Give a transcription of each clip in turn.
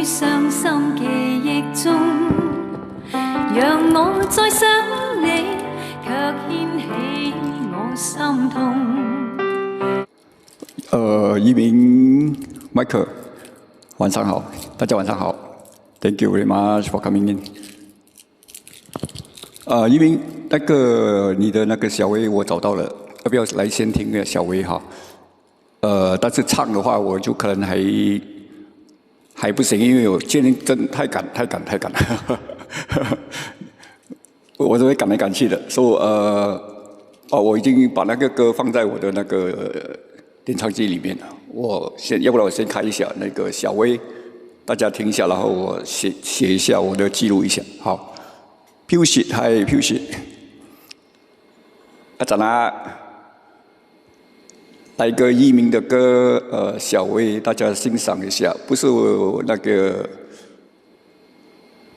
傷心記憶中，讓我再想你，卻掀起我心痛。一鸣 Michael， 晚上好，大家晚上好。Thank you very much for coming in。一鸣，你的那个小薇我找到了，要不要来先听个小薇哈？但是唱的话，我就可能还不行，因为我今天真太赶了，我都会赶来赶去的。所以我已经把那个歌放在我的那个点唱机里面了。要不然我先开一下那个小薇，大家听一下，然后我写一下我的记录一下。好 ，Push it， 嗨 ，Push it， 咱啦，来一个一鸣的歌，小薇，大家欣赏一下，不是那个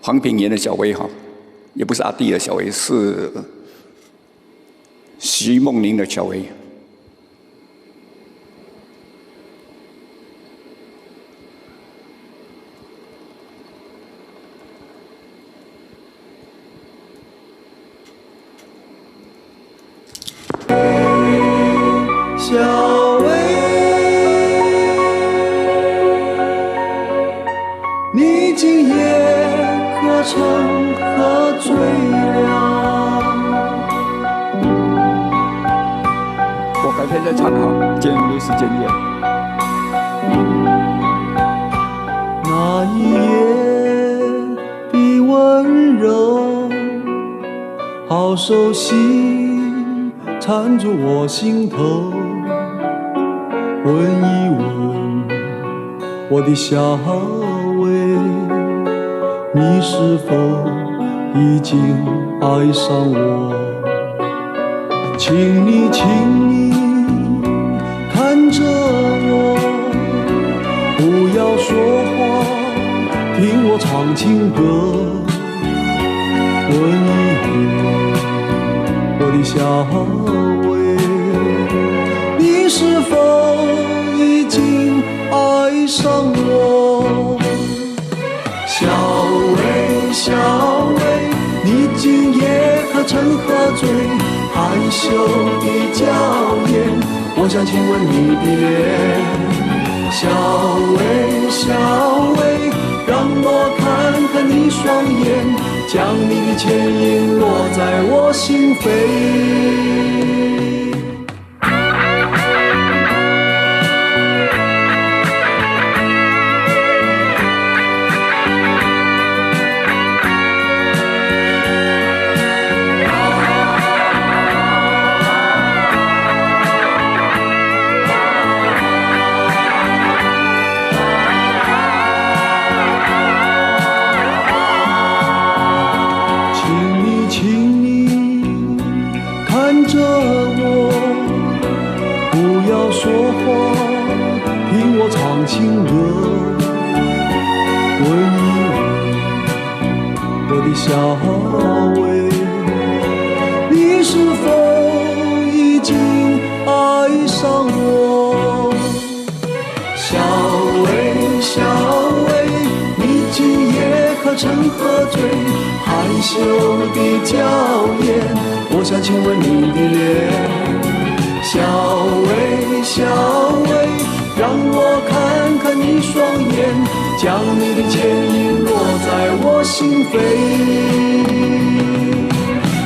黄品源的小薇哈，也不是阿弟的小薇，是徐梦玲的小薇。小薇，你今夜可曾喝醉了？我改天再唱哈，今天没时间了。那一夜的温柔，好熟悉，缠住我心头。问一问我的小薇，你是否已经爱上我？请你看着我，不要说话，听我唱情歌。问一问我的小薇，你是否已经爱上我？小薇，小薇，你今夜可曾喝醉？害羞的娇艳，我想亲吻你的脸。小薇，小薇，让我看看你双眼，将你的倩影落在我心扉。情歌，问一问我的小薇，你是否已经爱上我？小薇，小薇，你今夜可曾喝醉？害羞的娇艳，我想亲吻你的脸。小薇，小薇，让我看看你双眼，将你的倩影落在我心扉。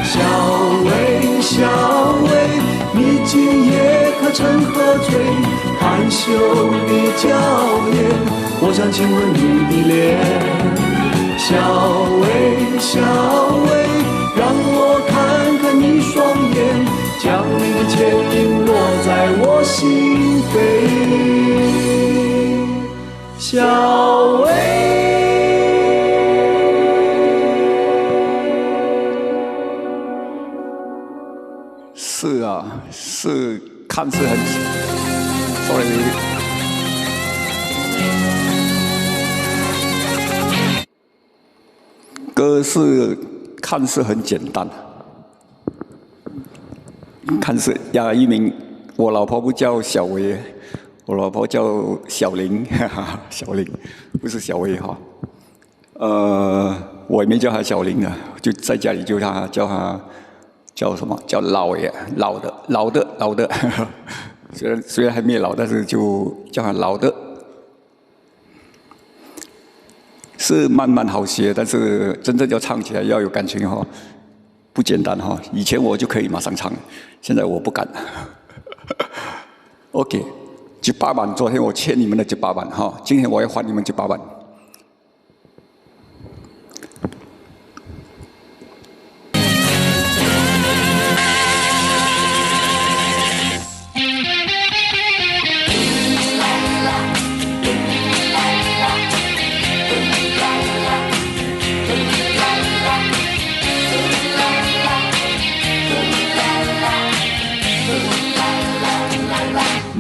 小薇，小薇，你今夜可曾喝醉？害羞的娇艳，我想亲吻你的脸。小薇，小薇，让我看看你双眼，将你的倩影落在我心扉。小薇，是啊，是看似很，sorry，歌是看似很简单，看似一鸣，我老婆不叫小薇，我老婆叫小玲，哈哈，小玲不是小薇哈。我也没叫他小林啊，就在家里叫他叫什么？叫老爷，老的。虽然还没老，但是就叫他老的。是慢慢好学，但是真正要唱起来要有感情哈，不简单哈。以前我就可以马上唱，现在我不敢。OK， 18万，昨天我欠你们的18万哈，今天我要还你们18万。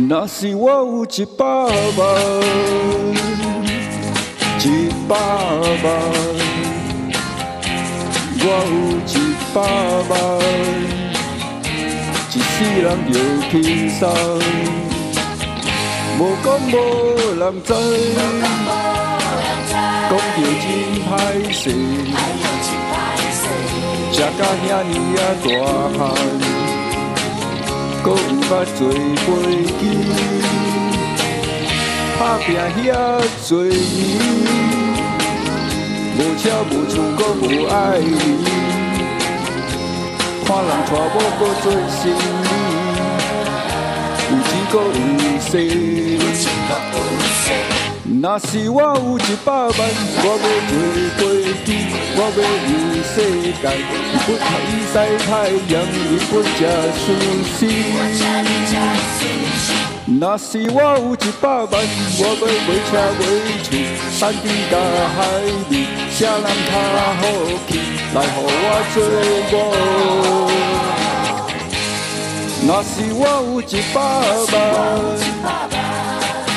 若是我有100万，100万，我有100万，一世人就轻松，无讲无人知，讲着真歹势，食甲遐尼啊大汉。搁有捌做飞机，打拼遐多年，无车无厝搁无爱你，看人娶某搁做生意，有钱搁有势。若是我有100万，我要坐飞机，我要游世界，日本伊西太阳，日本吃寿司。若是我有100万，我要买车买厝，山顶甲海里，啥人较好去，来互我做我。若是我有100万。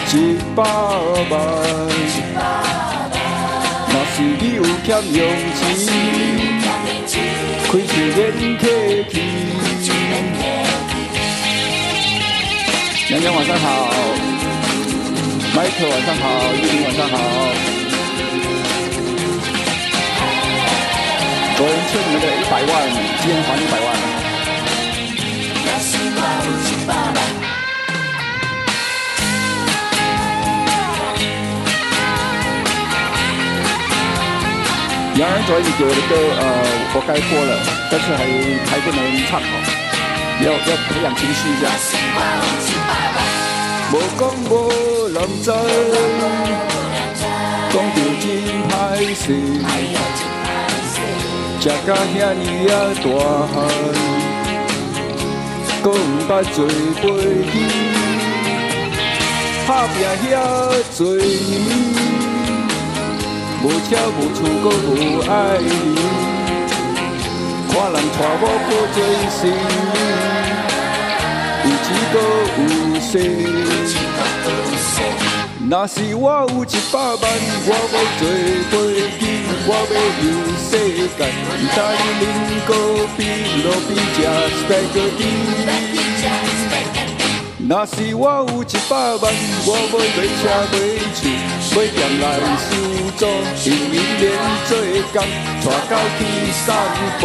100万，若是你有欠用钱，开始免客气。娘娘晚上好，迈克晚上好，玉玲晚上好。昨天欠你们的100万，今天还100万。杨仁昨天给我的歌，我该播了，但是还不能唱好，要培养情绪一下。无讲无人知，讲着真歹势，食甲遐尼啊大汉，搁毋捌做飞机，打拼遐多年。无车无厝搁无爱你，看人娶某搁做生意，有钱搁有势。若是我有100万，我要坐飞机，我要游世界，唔知啉果啤，路边吃斯格蒂。若是我有100万，我要买车买厝，买店来收租，因为连做工，带狗去散步。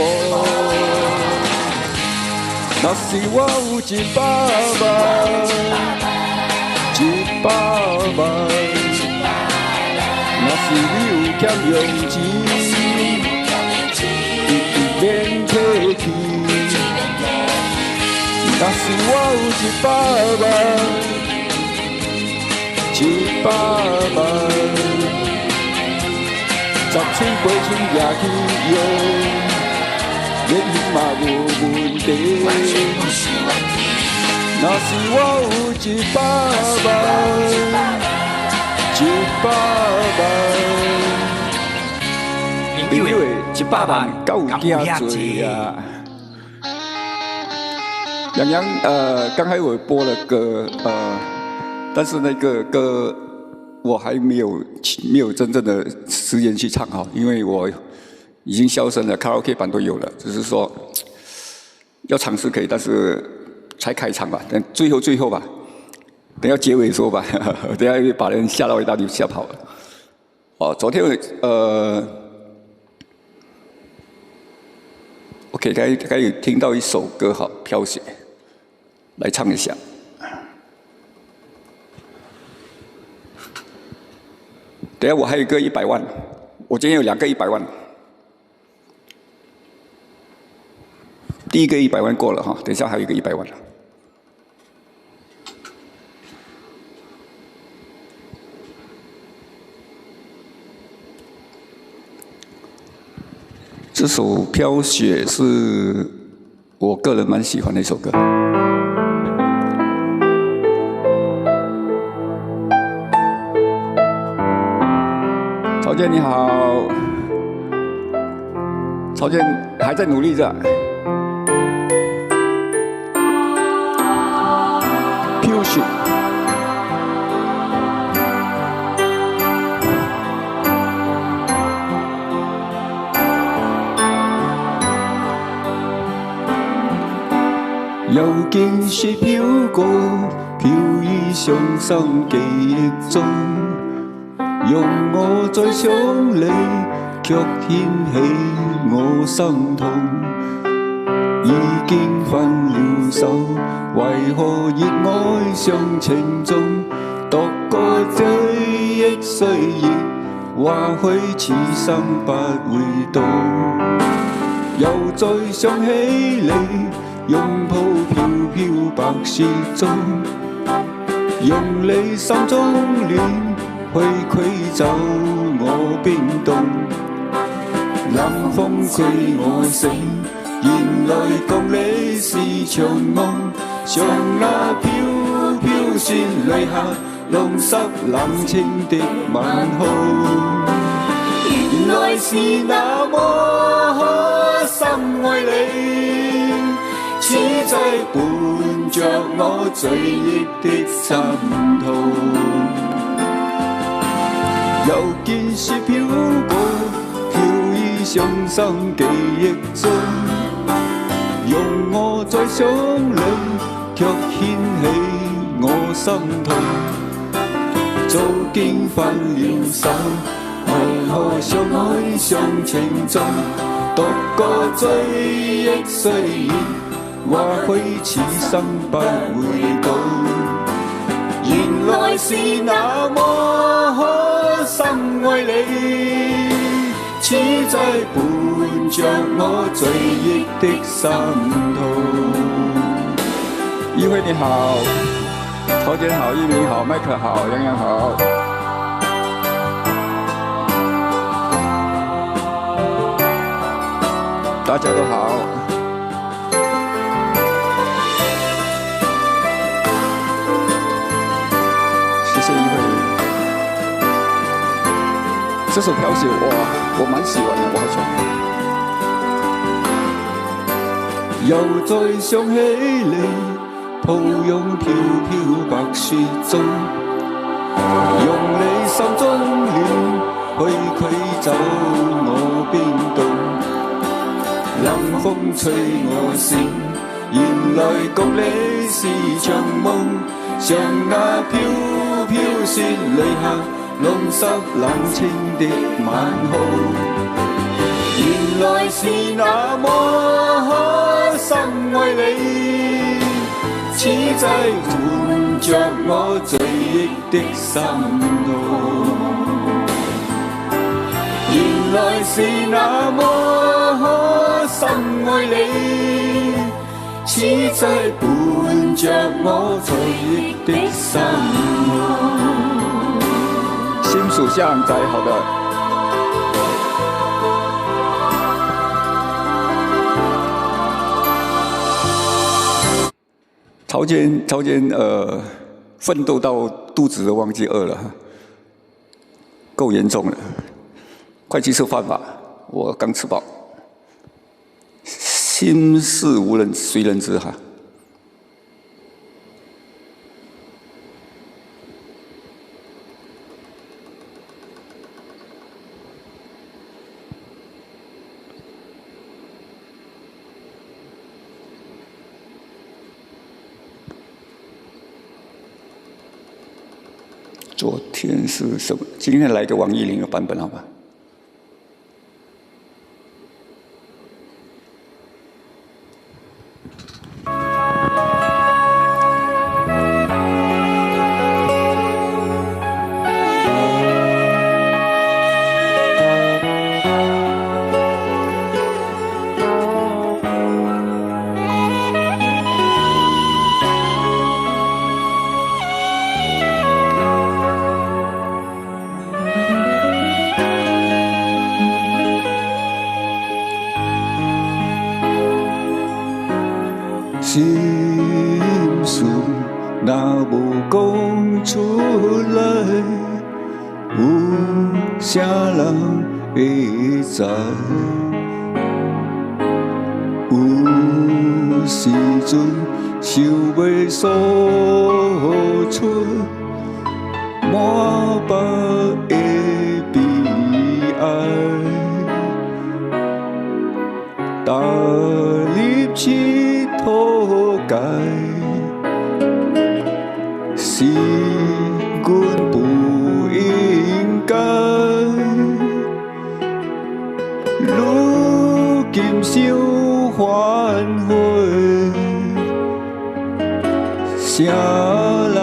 若是我有100万，100万，若是你有欠用钱，一定免客气。若是我有100万，100万，10寸8寸也去用，免钱嘛无问题。若是我有100万，100万，朋友的100万，够有惊罪啊！杨洋，刚才我播了歌，但是那个歌我还没有真正的时间去唱好，因为我已经销声了，卡拉 OK 版都有了，只是说要尝试可以，但是才开场吧，等最后吧，等要结尾说吧，等下把人吓到一大堆吓跑了。哦，昨天我可以听到一首歌，好，飘雪，来唱一下。等一下我还有一个100万，我今天有2个100万。第一个100万过了哈，等一下还有一个100万。这首《飘雪》是我个人蛮喜欢的一首歌。曹健你好，曹健还在努力着。飘雪。有件雪飘過，飄於傷心記憶中，讓我再想你，卻掀起我心痛。已經分了手，為何熱愛上情重？度過追憶歲月，或許此生不會到。又再想起你，擁抱飄飄白雪中，用你心中暖去驅走我冰凍。冷風吹我醒，原來共你是場夢，像那飄飄雪淚下弄濕冷清的晚空。原來是那麼深愛你，此際伴着我醉憶的心痛。又見雪飄過，飄於傷心記憶中，用我再想你，卻掀起我心痛。早經分了手，為何相愛上情重？獨個追憶歲月，或許此生不會到。原來是那麼深愛你，此際伴着我醉憶的心痛。議會你好，曹健好，玉明好，麥克好，洋洋好。大家都好。谢谢议会。这首《飘雪》我蛮喜欢的，我好喜欢。又再想起你，抱擁飄飄白雪中，用你心中暖去驅走我冰凍。冷風吹我醒，原來共你是場夢，像那飄飄雪淚下弄濕冷清的晚空。原來是那麼深愛你，此際伴着我醉憶的心痛。原來是那麼深愛你，此際伴着我醉憶的心痛。新屬相仔，好的。曹坚奋斗到肚子都忘记饿了，够严重了。快去吃饭吧，我刚吃饱。心事无人谁人知哈。昨天是什么？今天来个王一林的版本，好吧？心事若无讲出来，有啥人会知？有时阵想要诉出满腹的悲哀，踏入佚佗界，是阮不应该。如今想反悔，啥人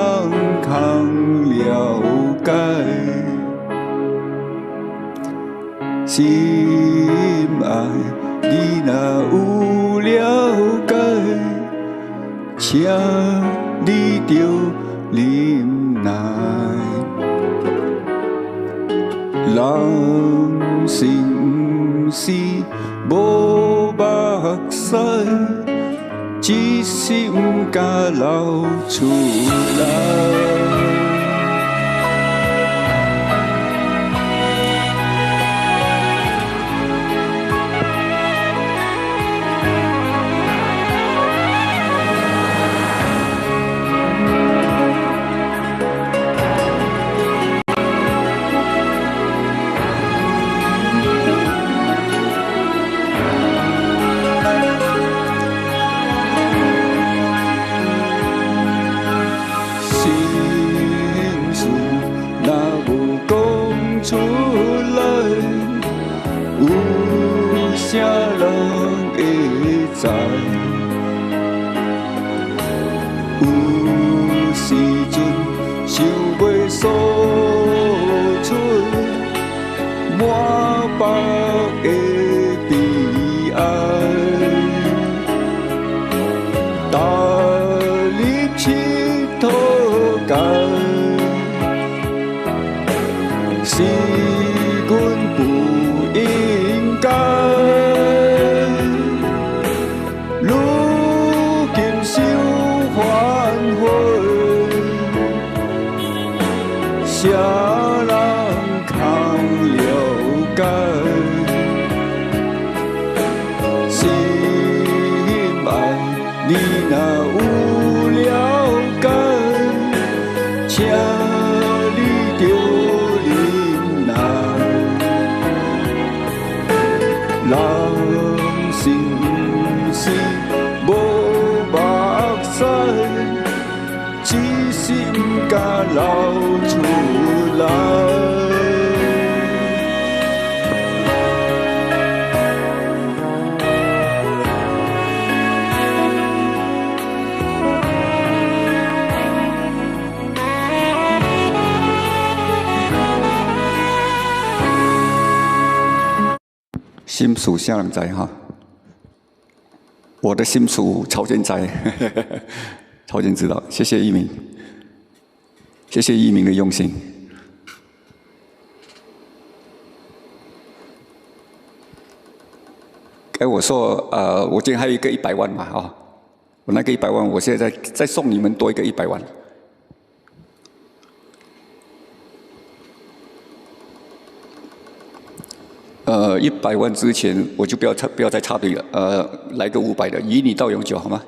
通了解？心爱你若有了解，请你着忍耐。人生不是无目屎，只是不敢流出来。出来，有啥人会知？有时阵想要诉出满腹的悲哀，踏入佚佗界。是阮不应该，如今想反悔，啥人通了解？心爱你若有了解，请你着人生不是无目屎，只是不敢流出来。心属下人灾哈，我的心属曹建灾，曹建知道，谢谢一鸣，谢谢一鸣的用心。我说我今天还有一个100万嘛啊，我那个100万，我现在再送你们多一个100万。100万之前我就不要再插队了，来个500的，以你到永久好吗？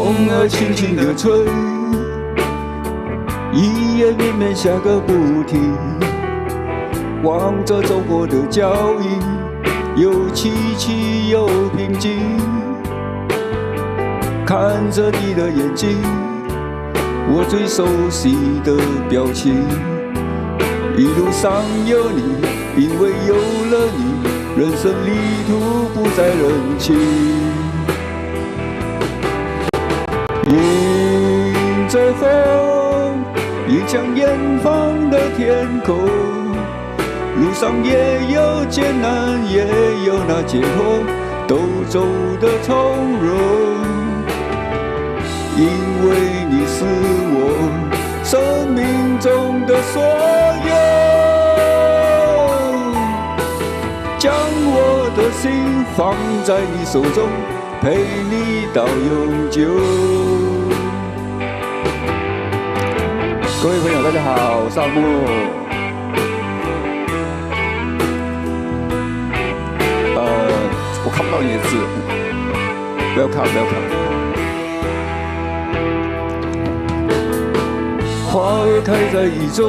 风儿轻轻地吹，一夜绵绵下个不停。望着走过的脚印，有凄凄有平静。看着你的眼睛，我最熟悉的表情。一路上有你，因为有了你，人生旅途不再冷清。迎着风，迎向远方的天空。路上也有艰难，也有那解脱，都走得从容。因为你是我生命中的所有，将我的心放在你手中，陪你到永久。各位朋友，大家好，我是阿木。我看不到你的字 ，Welcome。花儿开在雨中，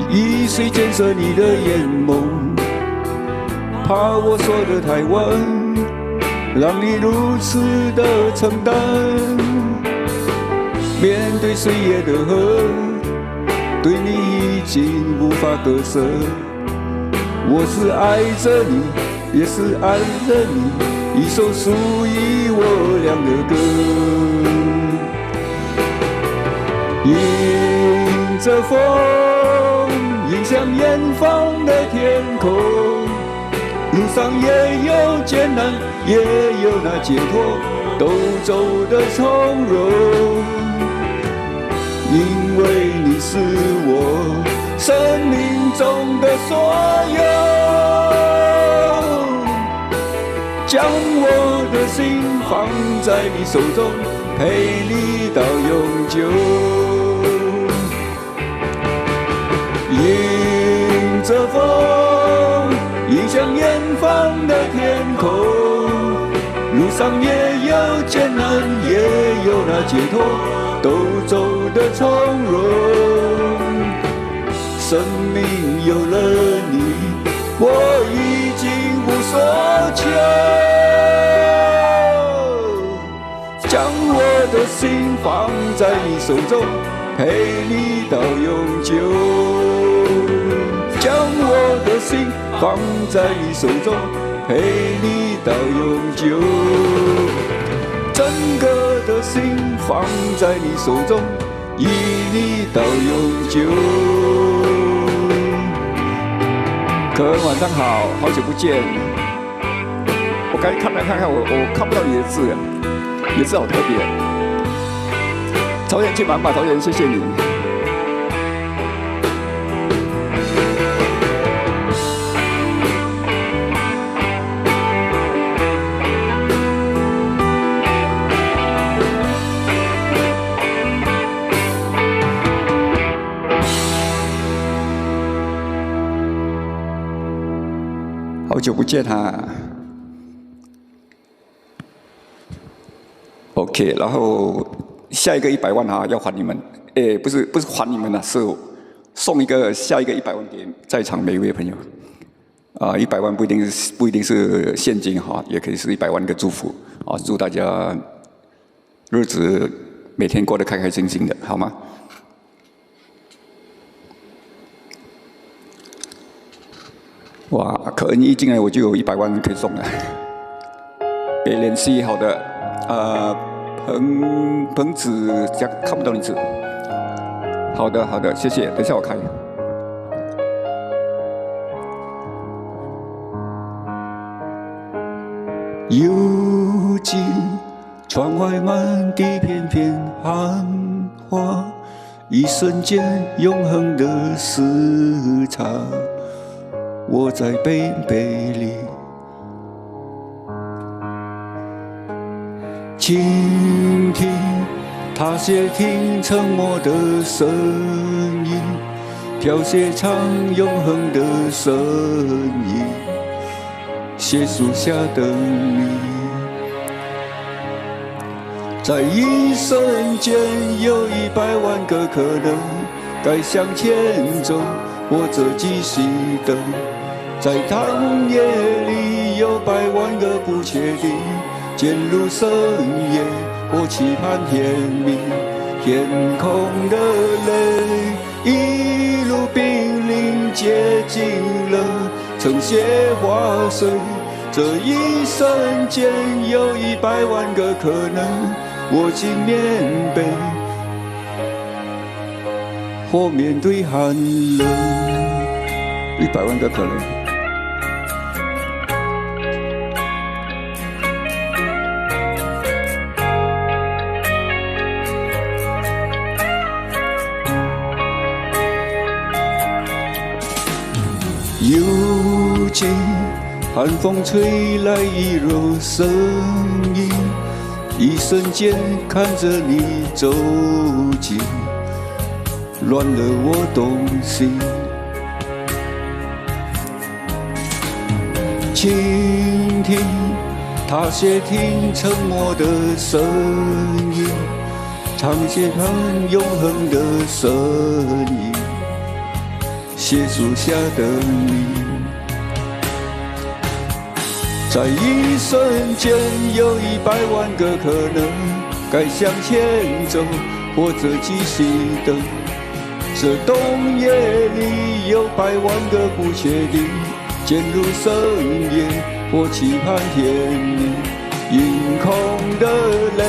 雨水溅射你的眼眸，怕我说得太晚，让你如此的承担。面对岁月的河，对你已经无法割舍。我是爱着你，也是爱着你，一首属于我俩的歌。迎着风，迎向远方的天空，路上也有艰难，也有那解脱，都走得从容。因为你是我生命中的所有，将我的心放在你手中，陪你到永久。迎着风，迎向远方的天空，路上也有艰难，也有那解脱，都走得从容。生命有了你，我已经无所求，将我的心放在你手中，陪你到永久。将我的心放在你手中，陪你到永久。整个的心放在你手中，与你到永久。可恩晚上好，好久不见。我刚才看看，我看不到你的字，你的字好特别。朝鲜去满吧，朝鲜，谢谢你。好久不见哈 ，OK， 然后下一个100万哈要还你们，不是还你们了，是送下一个100万给在场每一位朋友。100万不一定是现金哈，也可以是100万个祝福啊，祝大家日子每天过得开开心心的，好吗？哇，可恩一进来我就有100万可以送了。别联系，好的，彭子家看不到你字。好的，谢谢，等一下我开。如今窗外满地片片寒花，一瞬间永恒的时差。我在背里倾听他写听沉默的声音，飘写唱永恒的声音，写树下的你。在一瞬间有100万个可能，该向前走或者继续等。在长夜里有100万个不确定，渐入深夜或期盼天明。天空的泪一路濒临接近了成雪花碎。这一瞬间有100万个可能，握紧棉被或面对寒冷。100万个可能。幽静，寒风吹来一柔声音，一瞬间看着你走近，乱了我动心。倾听他窃听沉默的声音，唱些很永恒的声音，写书下的你。在一瞬间有100万个可能，该向前走或者继续等。这冬夜里有100万个不确定，渐入深夜或期盼天明。盈空的泪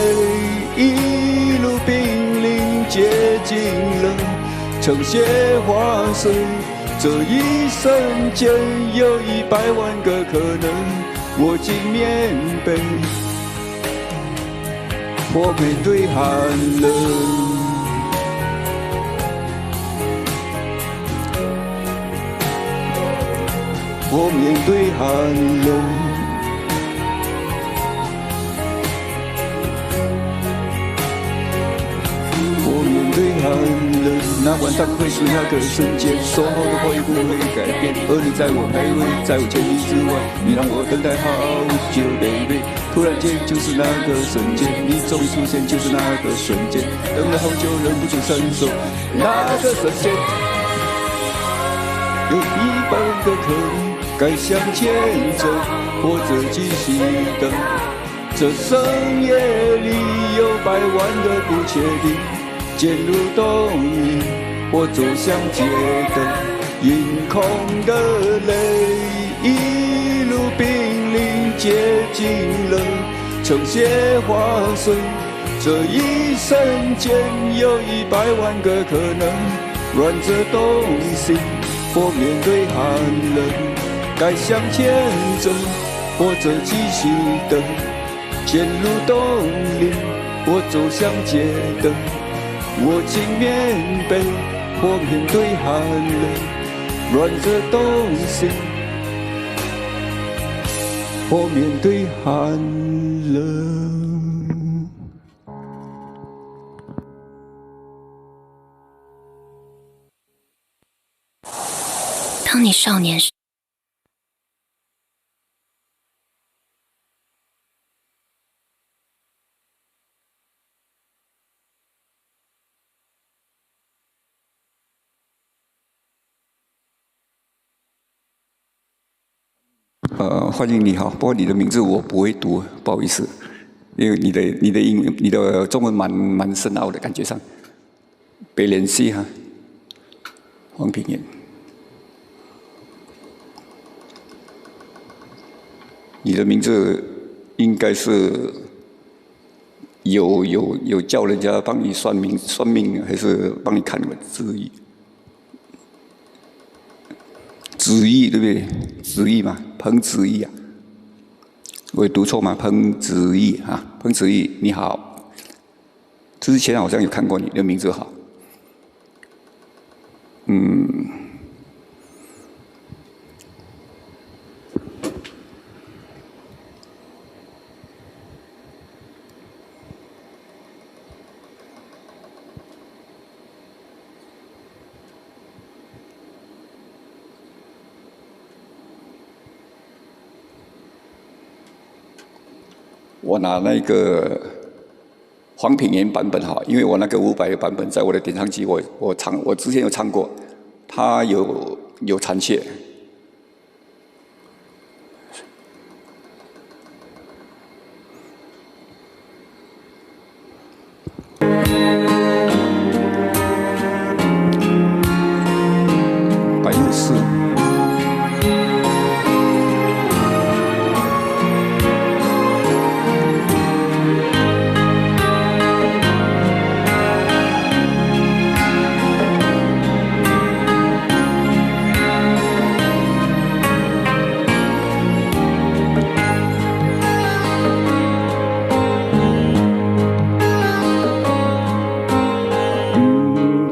一路濒临接近了成雪花碎。这一瞬间有100万个可能，握紧棉被或面对寒冷。或面对寒冷。对寒冷，那晚上会是那个瞬间，说好的会不会改变？而你在我徘徊，在我千里之外，你让我等待好久 ，baby。突然间就是那个瞬间，你终于出现，就是那个瞬间，等了好久，忍不住伸手，那个瞬间，有100万个可能，该向前走，或者继续等。这深夜里有100万个不确定。渐入冬夜，或走向街灯，盈空的泪一路濒临接近了成雪花碎。这一瞬间有100万个可能，软着动心或面对寒冷，该向前走或者继续等。渐入冬夜，或走向街灯。握紧棉被或面对寒冷，软着动心或面对寒冷。当你少年时，欢迎你好，不过你的名字我不会读，不好意思，因为你的英文、你的中文蛮深奥的感觉上。别联系哈，黄品言。你的名字应该是有叫人家帮你算命，还是帮你看个字义？子义对不对？子义嘛，彭子义啊，我有读错吗？彭子义啊，彭子义你好，之前好像有看过你的名字好，我拿那个黄品源版本哈，因为我那个500的版本在我的点唱机我之前有唱过，它有残缺。154。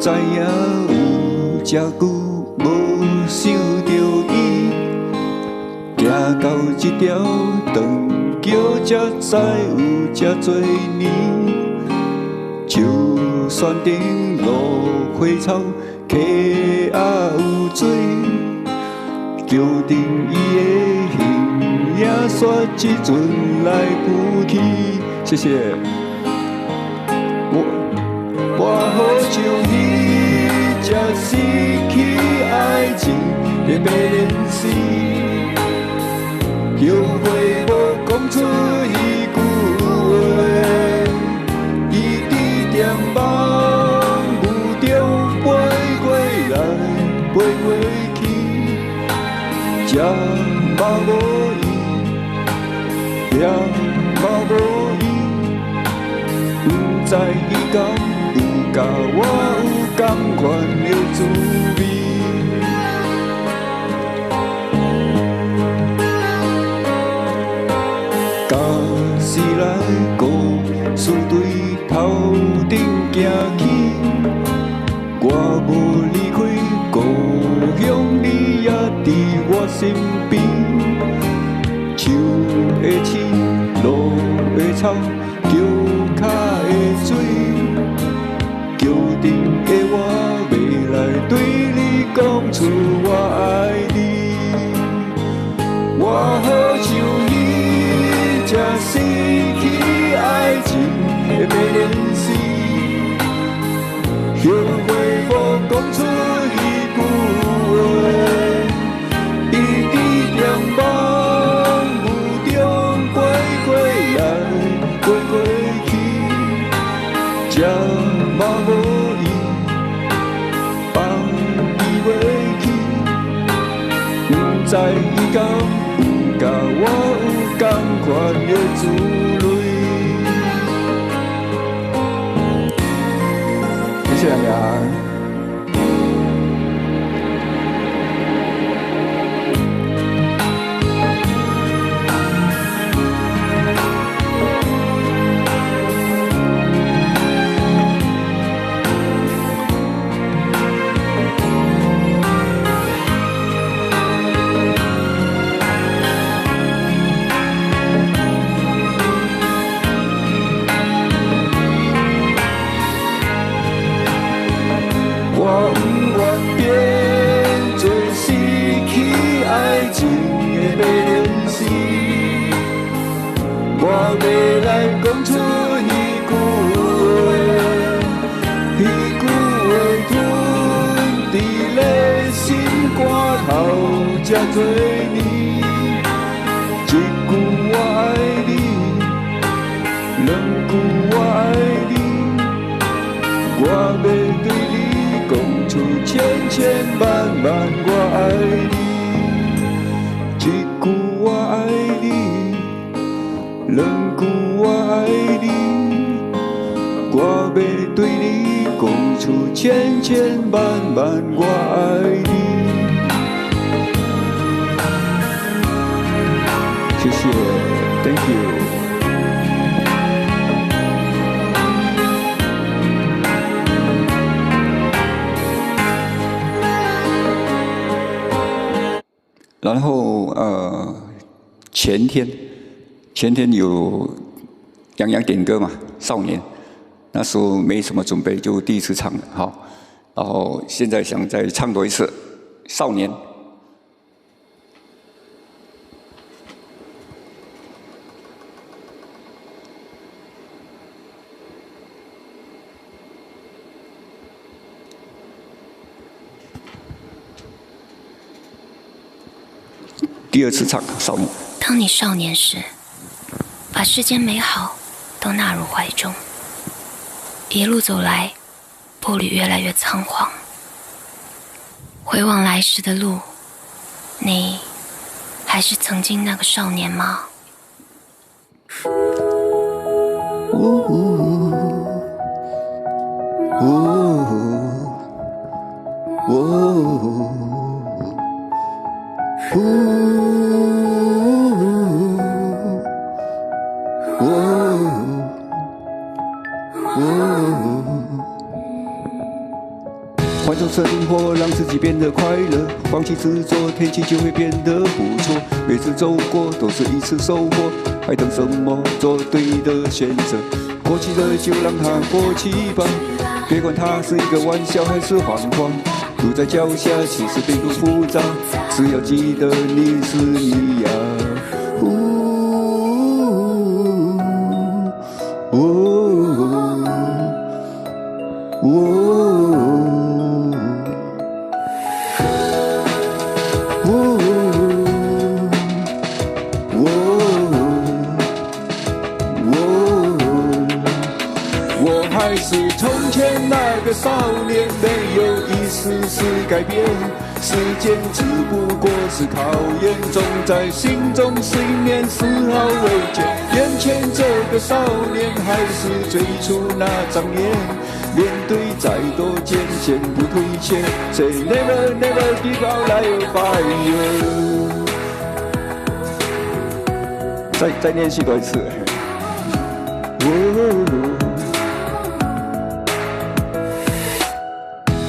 知影有遮久无想着伊，行到这条长桥，才知有遮多年。就算顶落花草，溪也有水，桥顶伊的形影煞一阵来不去。谢谢。我好像伊才失去爱情的迷恋时，后悔无讲出迄句话。伊伫店梦雾中飞过来飞过去，这嘛无伊，也嘛无伊，不知伊敢。甲我有同款的滋味，假使来故事对头顶行去，我无离开故乡，你也伫我身边。树的刺，路的草，桥脚的水。桥顶的我，未来对你讲出我爱你。我好像伊，才失去爱情的迷恋时，后悔无讲出迄句话。伊伫店梦雾中飞过来，飞过去，这。嘛无伊，放伊袂去，不知伊敢有甲我有同款的滋味。谢谢大家。我不愿变做失去爱情的迷恋时，我要来讲出迄句话，迄句话吞伫咧心肝头遮多年。一句我爱你，两句我爱你，我要对你。讲出千千万万我爱你，一句我爱你，两句我爱你，我要对你讲出千千万万我爱你。谢谢 ，Thank you。然后前天有洋洋点歌嘛，少年，那时候没什么准备，就第一次唱了，好，然后现在想再唱多一次，少年。第二次唱少年。当你少年时，把世间美好都纳入怀中，一路走来，步履越来越仓皇。回望来时的路，你还是曾经那个少年吗？换种生活，让自己变得快乐，放弃执着，天气就会变得不错。每次走过都是一次收获，还等什么？做对的选择。过去的就让它过去吧，别管它是一个玩笑还是谎话。路在脚下，其实并不复杂，只要记得你是你呀。我还是从前那个少年，没有一丝丝改变。时间只不过是考验，总在心中信念丝毫未减。眼前这个少年还是最初那张脸，面对再多艰险不退却。Say never never give up like fire。再练习多一次。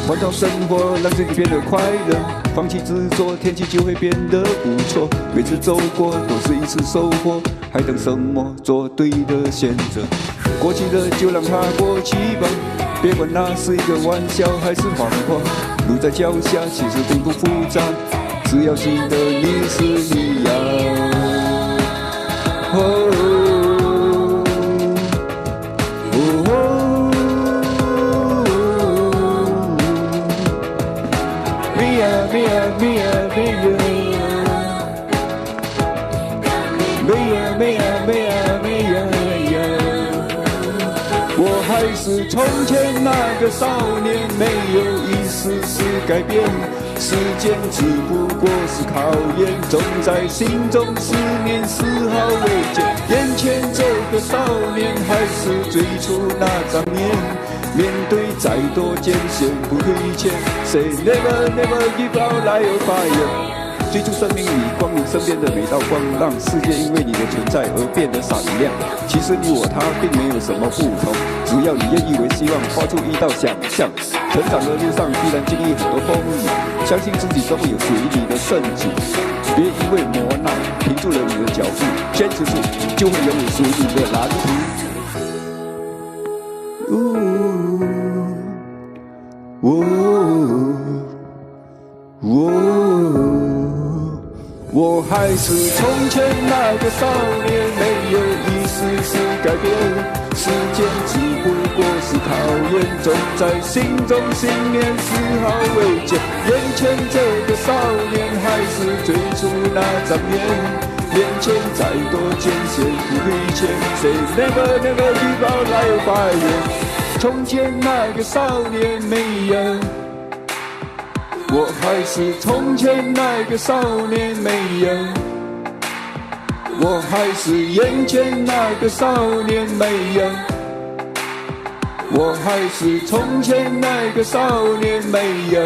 换种生活，让自己变得快乐，放弃执着，天气就会变得不错。每次走过都是一次收获，还等什么？做对的选择。过去的就让它过去吧，别管那是一个玩笑还是谎话。路在脚下，其实并不复杂，只要记得你是你呀。我还是从前那个少年，没有一丝丝改变。时间只不过是考验，总在心中思念丝毫未减。眼前这个少年还是最初那张脸，面对再多艰险不退却。Say never never give up like fire。追逐生命里光明身边的每道光，让世界因为你的存在而变得闪亮。其实你我他并没有什么不同，只要你愿意为希望发出一道想象。成长的路上必然经历很多风雨，相信自己终有属于你的盛举。别因为磨难停住了你的脚步，坚持住，就会拥有属于你的蓝图。我还是从前那个少年，没有一丝丝改变。时间只不过是考验，总在心中信念丝毫未减。眼前这个少年还是最初那张脸，面前再多艰险不退却。Say never never give up like fire。从前那个少年没有。我还是从前那个少年，没有。我还是眼前那个少年，没有。我还是从前那个少年，没有。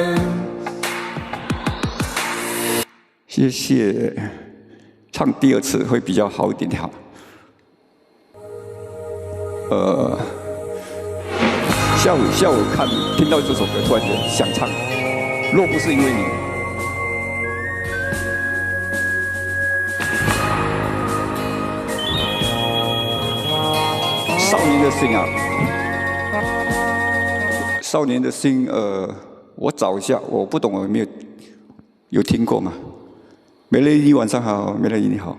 谢谢，唱第二次会比较好一点点。下午听到这首歌，突然间想唱。若不是因为你，少年的心啊，少年的心，我找一下，我不懂，我没有听过吗？梅雷伊晚上好，梅雷伊你好，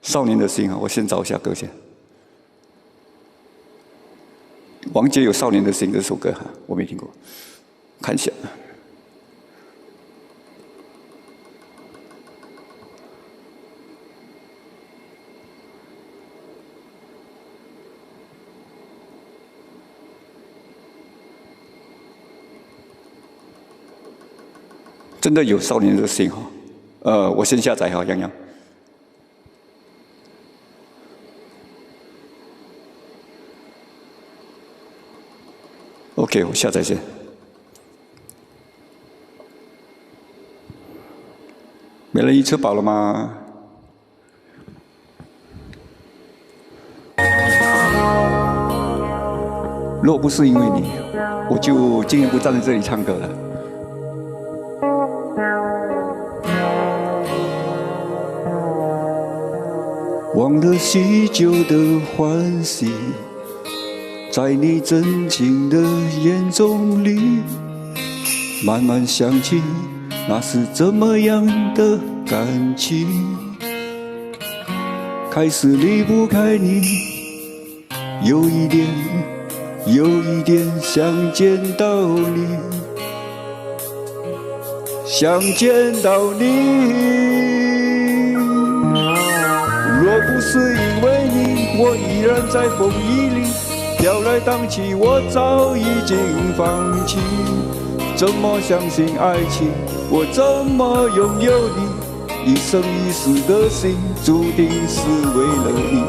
少年的心啊，我先找一下歌先。王杰有《少年的心》这首歌哈，我没听过，看一下。真的有少年的心哈。我先下载哈，洋洋。OK， 我下载先。美人鱼吃饱了吗？若不是因为你，我就今天不站在这里唱歌了。忘了许久的欢喜，在你真情的眼中里，慢慢想起那是怎么样的感情。开始离不开你，有一点想见到你，想见到你。若不是因为你，我依然在风雨里飘来荡去，我早已经放弃。怎么相信爱情？我怎么拥有你？一生一世的心，注定是为了你。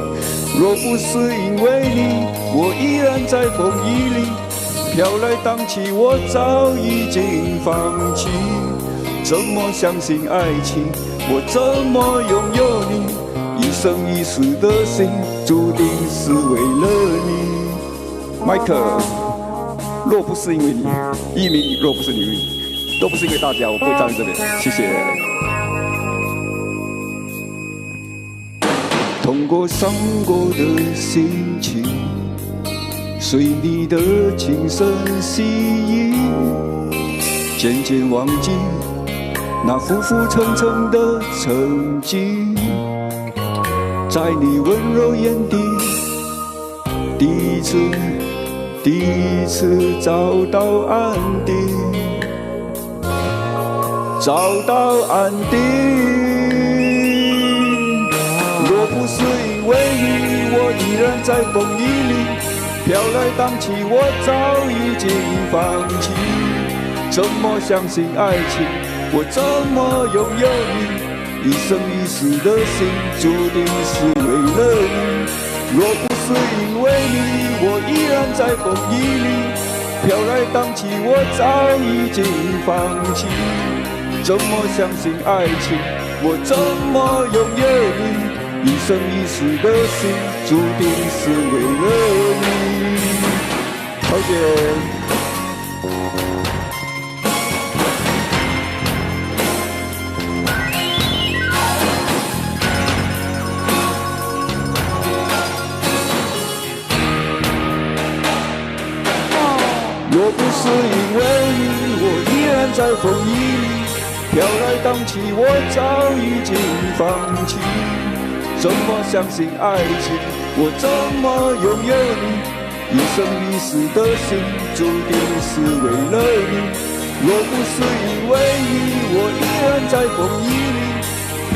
若不是因为你，我依然在风雨里飘来荡去，我早已经放弃。怎么相信爱情？我怎么拥有你？一生一世的心，注定是为了你。迈克，若不是因为你，一鸣，若不是因为你，都不是因为大家，我不会站在这边。谢谢。痛过伤过的心情，随你的轻声细语，渐渐忘记那浮浮沉沉的曾经。在你温柔眼底，第一次找到安定，找到安定。若不是因为你，我依然在风雨里飘来荡去，我早已经放弃。怎么相信爱情？我怎么拥有你？一生一世的心，注定是为了你。若不是因为你，我依然在风雨里飘来荡去，我早已经放弃。怎么相信爱情？我怎么拥有你？一生一世的心，注定是为了你。好姐。若不是因为你，我依然在风雨里飘来荡去，我早已经放弃。怎么相信爱情？我怎么拥有你？一生一世的心，注定是为了你。若不是因为你，我依然在风雨里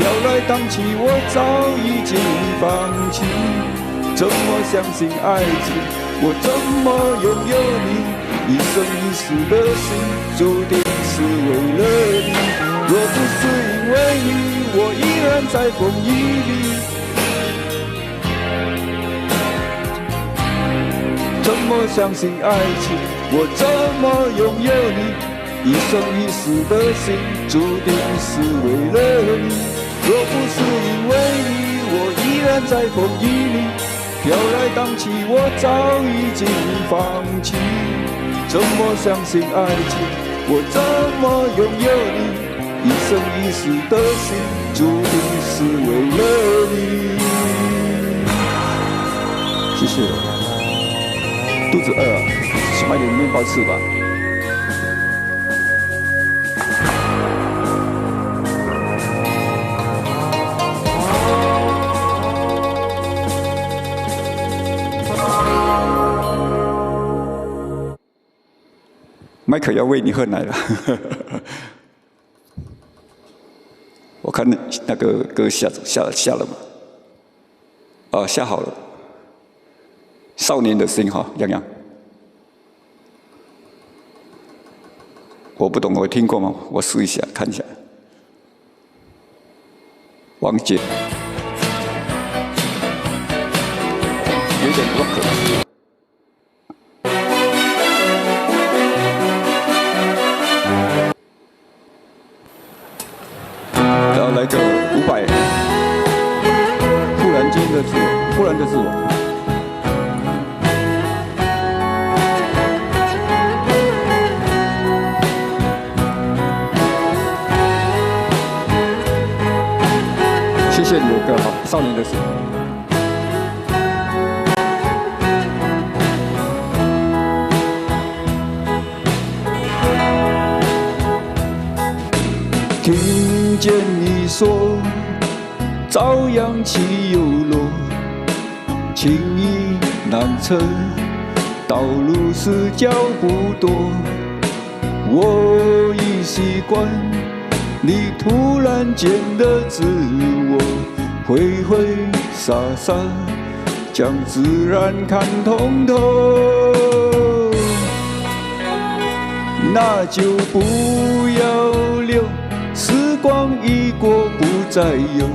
飘来荡去，我早已经放弃。怎么相信爱情？我怎么拥有你？一生一世的心，注定是为了你。若不是因为你，我依然在风雨里。怎么相信爱情？我怎么拥有你？一生一世的心，注定是为了你。若不是因为你，我依然在风雨里飘来荡去，我早已经放弃。怎么相信爱情？我怎么拥有你？一生一世的心，注定是为了你。谢谢。肚子饿啊，去买点面包吃吧。麦克要喂你喝奶了。我看那个歌下了吗？啊，下好了。少年的心哈，洋洋。我不懂，我听过吗？我试一下看一下。王杰，有点 rock。然后来个500，忽然间的自我，忽然的自我。谢谢你的歌，好，少年的事。听见你说，朝阳起又落，情意难测，道路是脚不多。我已习惯你突然间的自我，挥挥洒洒，将自然看通透。那就不要留，时光一过不再有。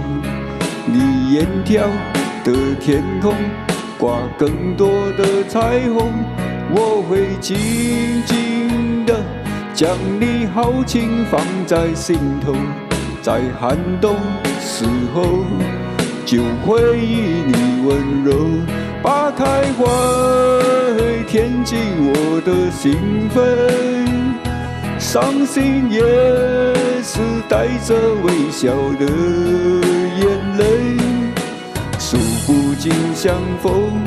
你眼挑的天空，挂更多的彩虹，我会静静的将你豪情放在心头，在寒冬时候就回忆你温柔，把开花填进我的兴奋，伤心也是带着微笑的眼泪，数不尽相逢，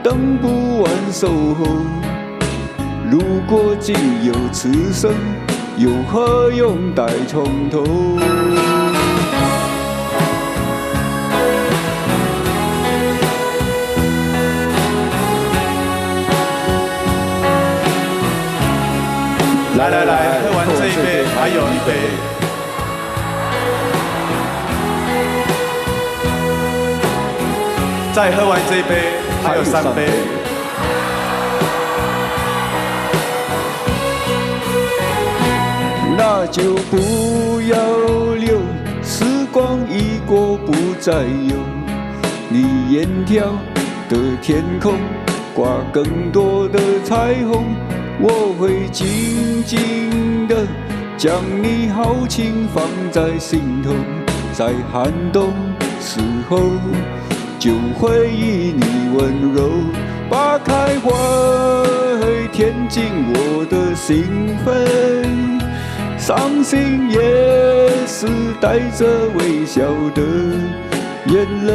等不完守候。如果仅有此生，又何用待从头？来来来，喝完这一杯，还有一杯。再喝完这一杯，还有3杯。那就不要留，时光一过不再有。你眼挑的天空，挂更多的彩虹，我会静静的将你豪情放在心头，在寒冬时候就回忆你温柔，把开花填进我的兴奋，伤心也是带着微笑的眼泪，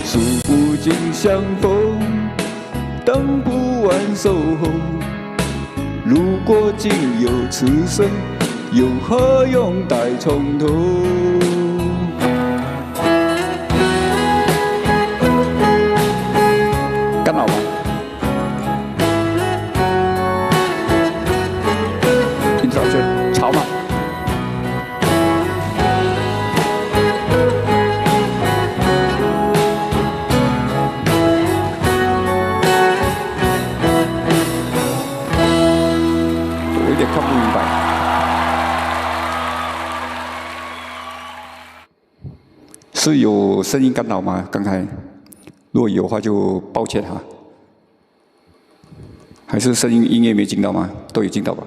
数不尽相逢，等不完守候。如果仅有此生，又何用待从头？干扰吗？听上去吵吗？有点看不明白。是有声音干扰吗？刚才如果有的话就抱歉哈。还是声音音乐没进到吗？都有进到吧？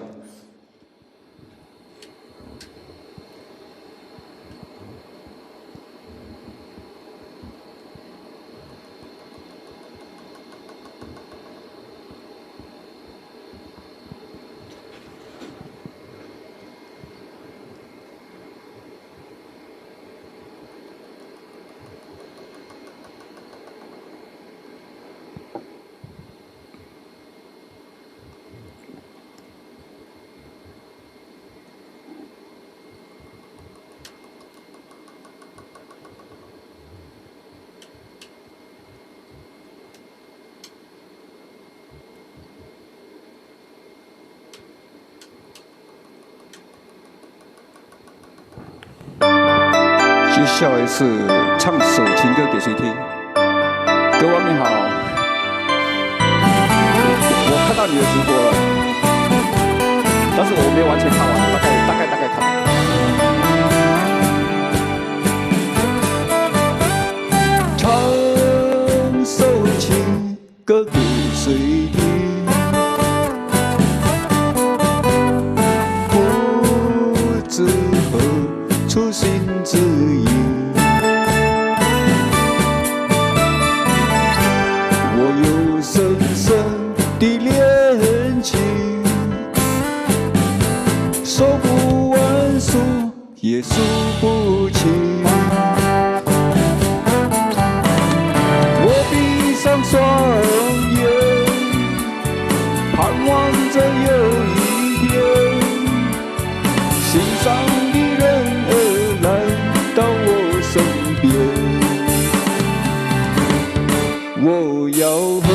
接下来是唱首情歌给谁听？各位你好，我看到你的直播了。但是我没有完全看完，大概看。唱首情歌给谁听？不知何处心之意。我有深深的恋情，说不完数也数不清。我闭上双眼，盼望着有一天，心上的人儿来到我身边。我要和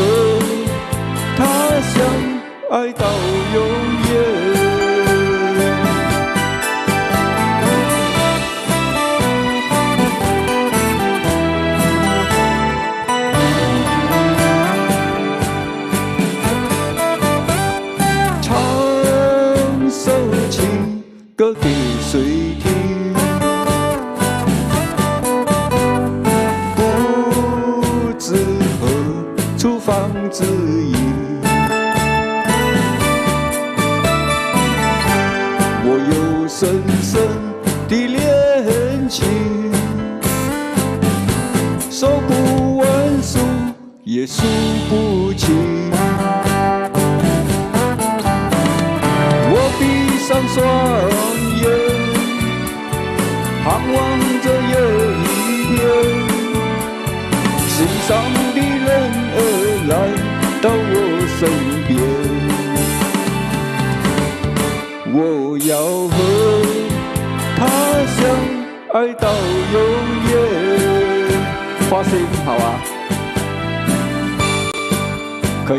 他相爱到永远。唱首情歌给谁听？不知何处方知意。我有深深的恋情，说不完数也数不清。我闭上双眼，盼望着有一天，心上的人儿来到我身边。我要和他相爱到永远。发声好啊，可以。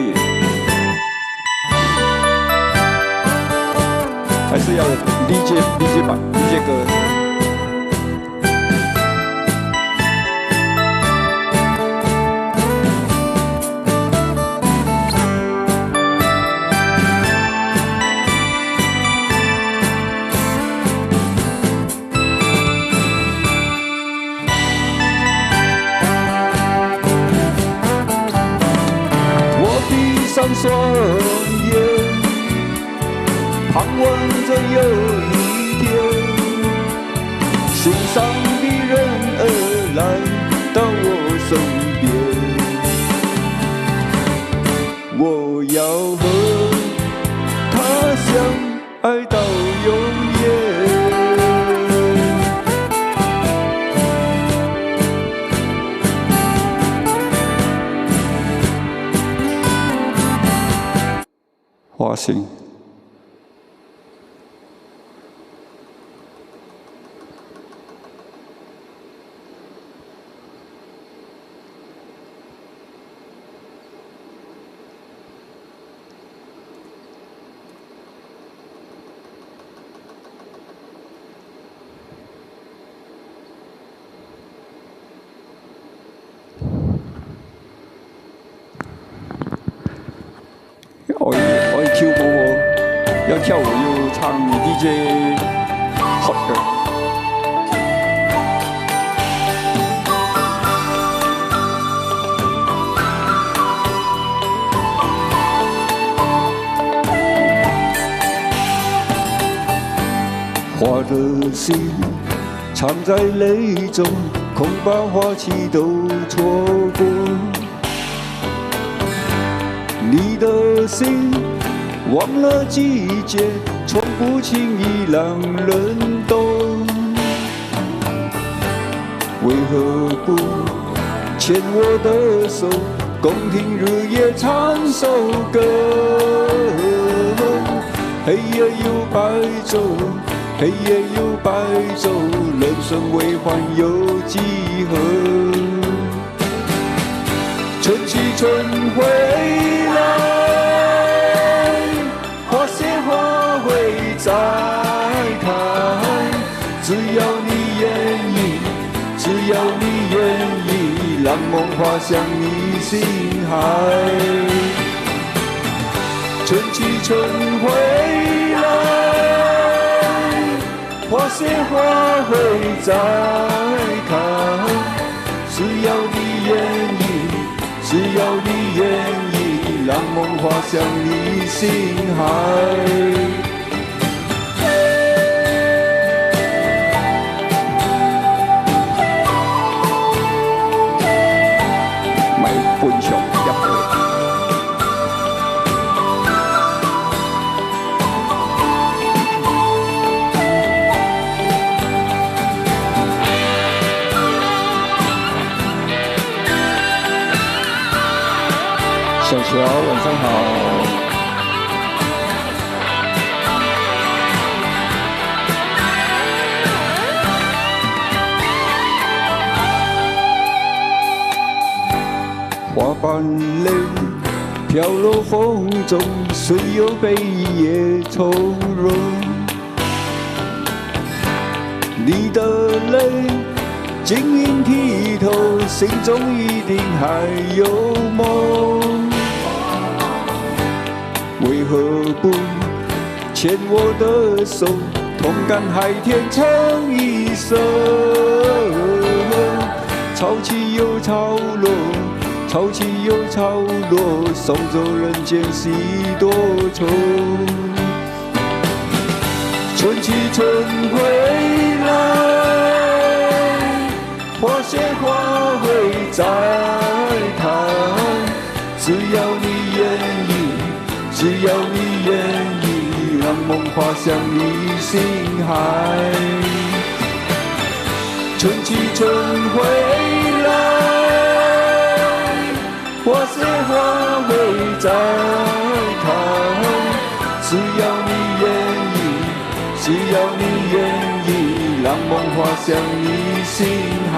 还是要DJ 版 DJ 歌。我闭上双眼，盼望着有一天，心上的人儿来到我身边。我要和他相爱到永远。花心。我跳舞，要跳舞又唱 DJ hot 歌。花的心藏在泪中，恐怕花期都错过。你的心忘了季节，从不轻易让人懂。为何不牵我的手，共听日夜唱首歌？黑夜有白昼，黑夜有白昼，人生为欢有几何？春去春回来，花谢花会再开。只要你愿意，只要你愿意，让梦滑向你心海。春去春回来。谢花会再开，只要你愿意，只要你愿意，让梦滑向你心海。小乔，晚上好。花瓣泪飘落风中，虽有悲也从容。你的泪晶莹剔透，心中一定还有梦。为何不牵我的手，同感海天唱一首？潮起又潮落，潮起又潮落，送走人间几多愁。春去春回来，花谢花会再开，只要你愿意，只要你愿意，让梦滑向你心海。春去春回来，花谢花会再开，只要你愿意，只要你愿意，让梦滑向你心海。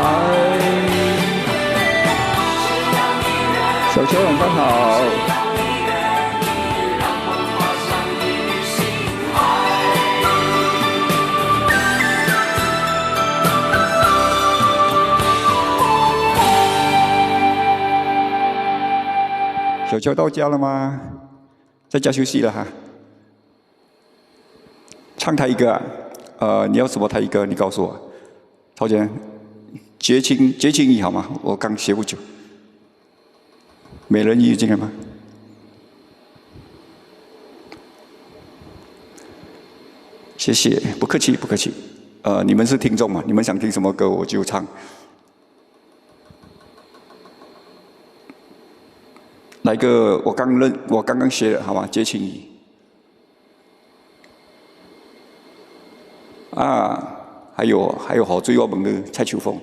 小秋晚上好。小秋到家了吗？在家休息了哈。唱台语歌啊，你要什么台语歌？你告诉我。曹姐，绝情意好吗？我刚学不久。美人鱼这个吗？谢谢，不客气不客气。你们是听众嘛？你们想听什么歌我就唱。来个我刚刚学的好吗？绝情意。啊，还有好追我们的蔡秋凤。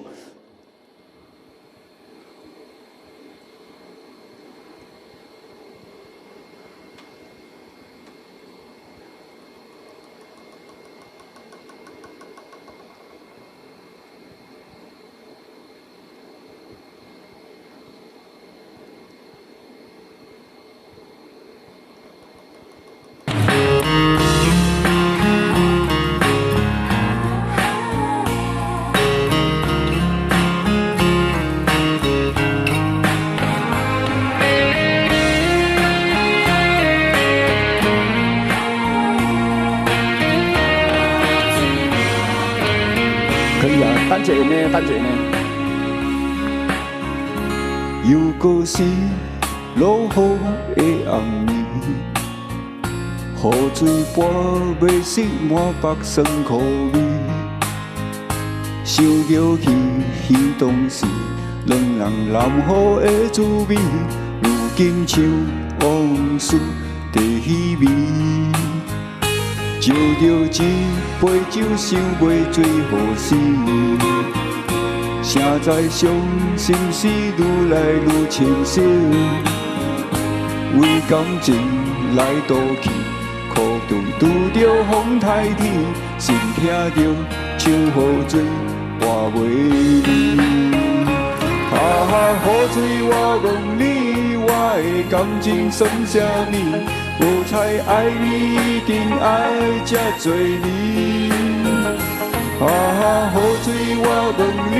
等一下呢。又过是落雨的暗暝，雨水泼袂湿满腹酸苦味。想着彼当时两人揽雨的滋味，如今像往事在稀微。招着一杯酒，想袂醉何时？谁知伤心事愈来愈清晰，为感情来倒去，苦顿拄着风台天，心听着像雨水换袂离。雨水我问你，我的感情算啥物？无猜爱你已经爱这多年。雨水我问你，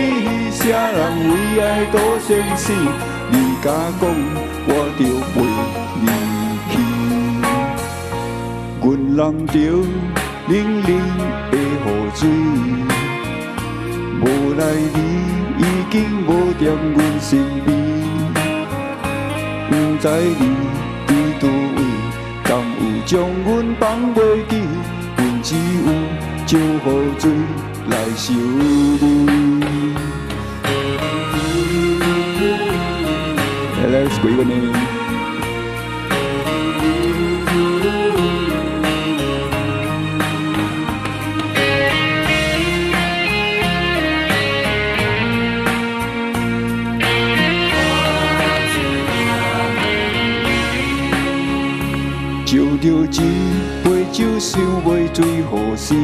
啥人为爱赌生死？你敢讲我着陪你去？阮揽着冷冷的雨水。无奈你已经无踮阮身边，不知你伫倒位，敢有将阮放袂记？阮只有借雨水来想你。Let's go evening. 就着一杯酒，想袂醉予死。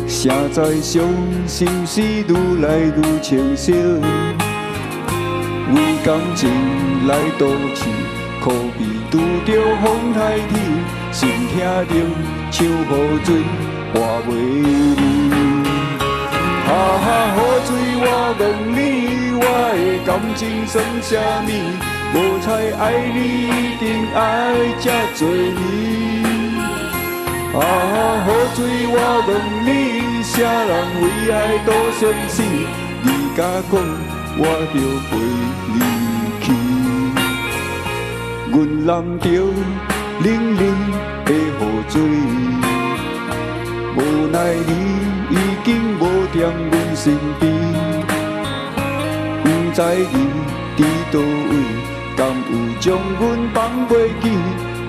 谁知伤心事愈来愈清晰。为感情来赌气，可比拄着风台天，心痛着像雨水化袂离。哈哈，雨水，我问你，我的感情算啥物？无彩爱你，一定爱这多年。啊，雨水，我问你，啥人为爱赌生死？你甲讲。我着陪你去，阮淋着冷冷的雨水，无奈你已经无踮阮身边，不知你伫倒位，敢有将阮放袂记？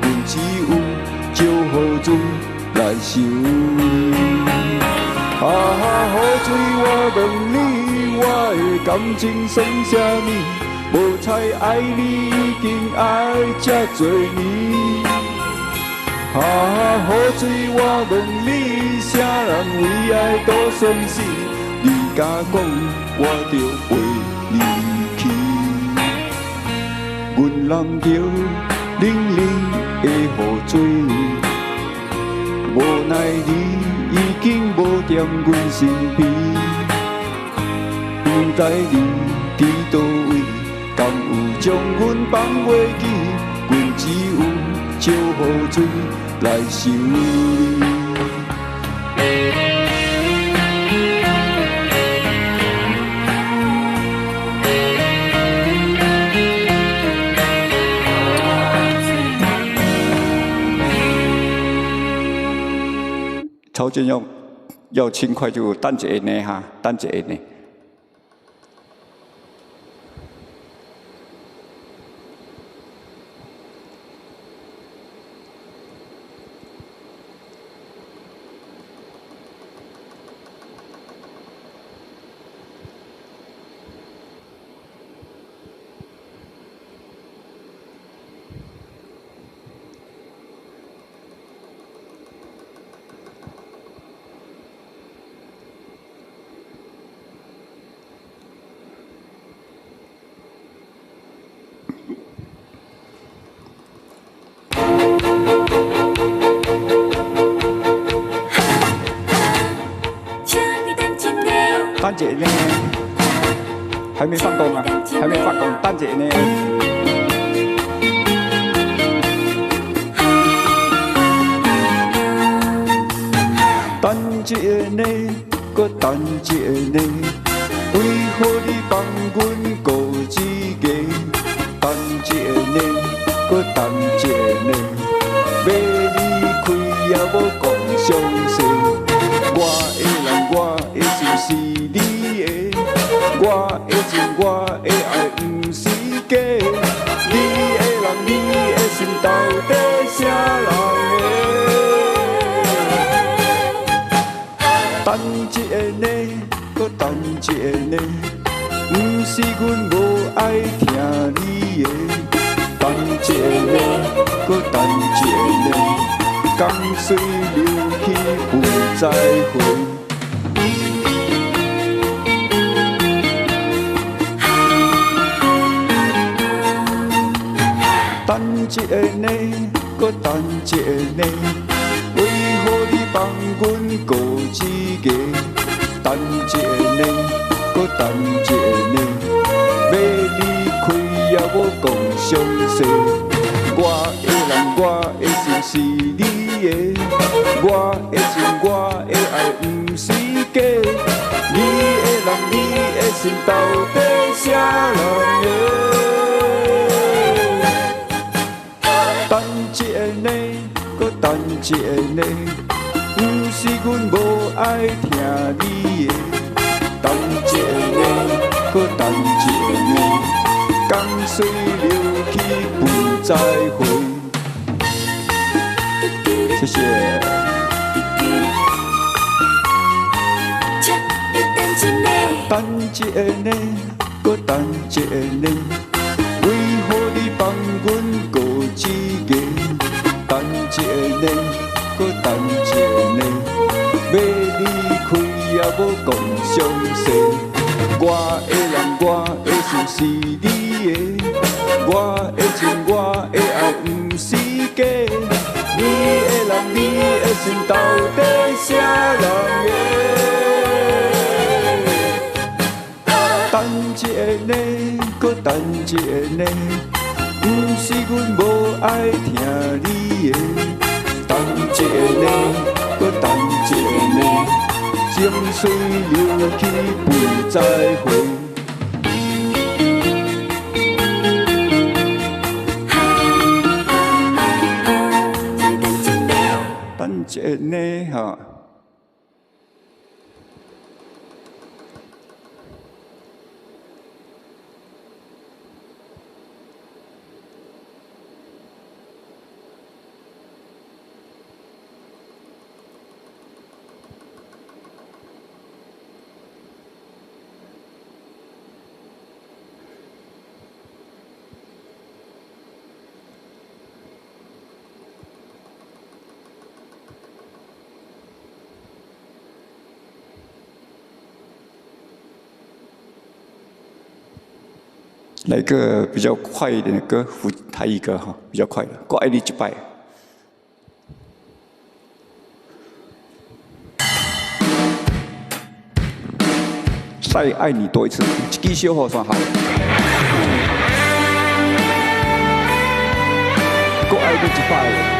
阮只有借雨水来想你。啊，雨水，我问你。我的感情算啥物？无彩爱你，已经爱这多年。啊，雨水，我问你，啥人为爱赌生死？你甲讲，我着陪你去。阮淋着冷冷的雨水，无奈你已经无踮阮身边。不知你伫倒位，敢有将阮放袂记？阮只有借雨水来想你。操剑要轻快，就等一下呢哈，等一下呢。等一呢，还没放工啊，还没放工，等一呢。等一呢，搁等一呢，为何你放阮顾一个？等一呢，搁等一呢，要离开也无讲详细。我的人，我的心是你的，我的情，我的爱不是假。你的人，你的心到底啥人的？等一个呢，搁等一个呢，不是阮无爱听你的。等一个呢，搁等一个呢，江水流去不再回。等一个呢，搁等一个呢，为何你放阮顾一个？等一个呢，搁等一个呢，要离开也无讲详细。我的人，我的心是你的，我的情，我的爱，不是假。你的人，你的心，到底啥人的？等一个呢，搁等一个呢，不是阮无爱听你的。等一个呢，搁等一个呢，江水流去不再回。谢谢。等一个呢，搁等一个呢，为何你放阮过一个？等一个呢，搁等一个呢，要离开也无讲详细。我的人，我的心是你的，我的情，我的爱，不是假。你的人，你的心，到底啥人的？等一个呢，搁等一个呢，不是阮无爱听你的。等一个呢，搁等一个呢，情水流去不再回。等一个呢，哈。来个比较快一点的歌，台语歌哈，比较快的。我爱你一摆。再爱你多一次，一支小雨伞好。我爱你一摆。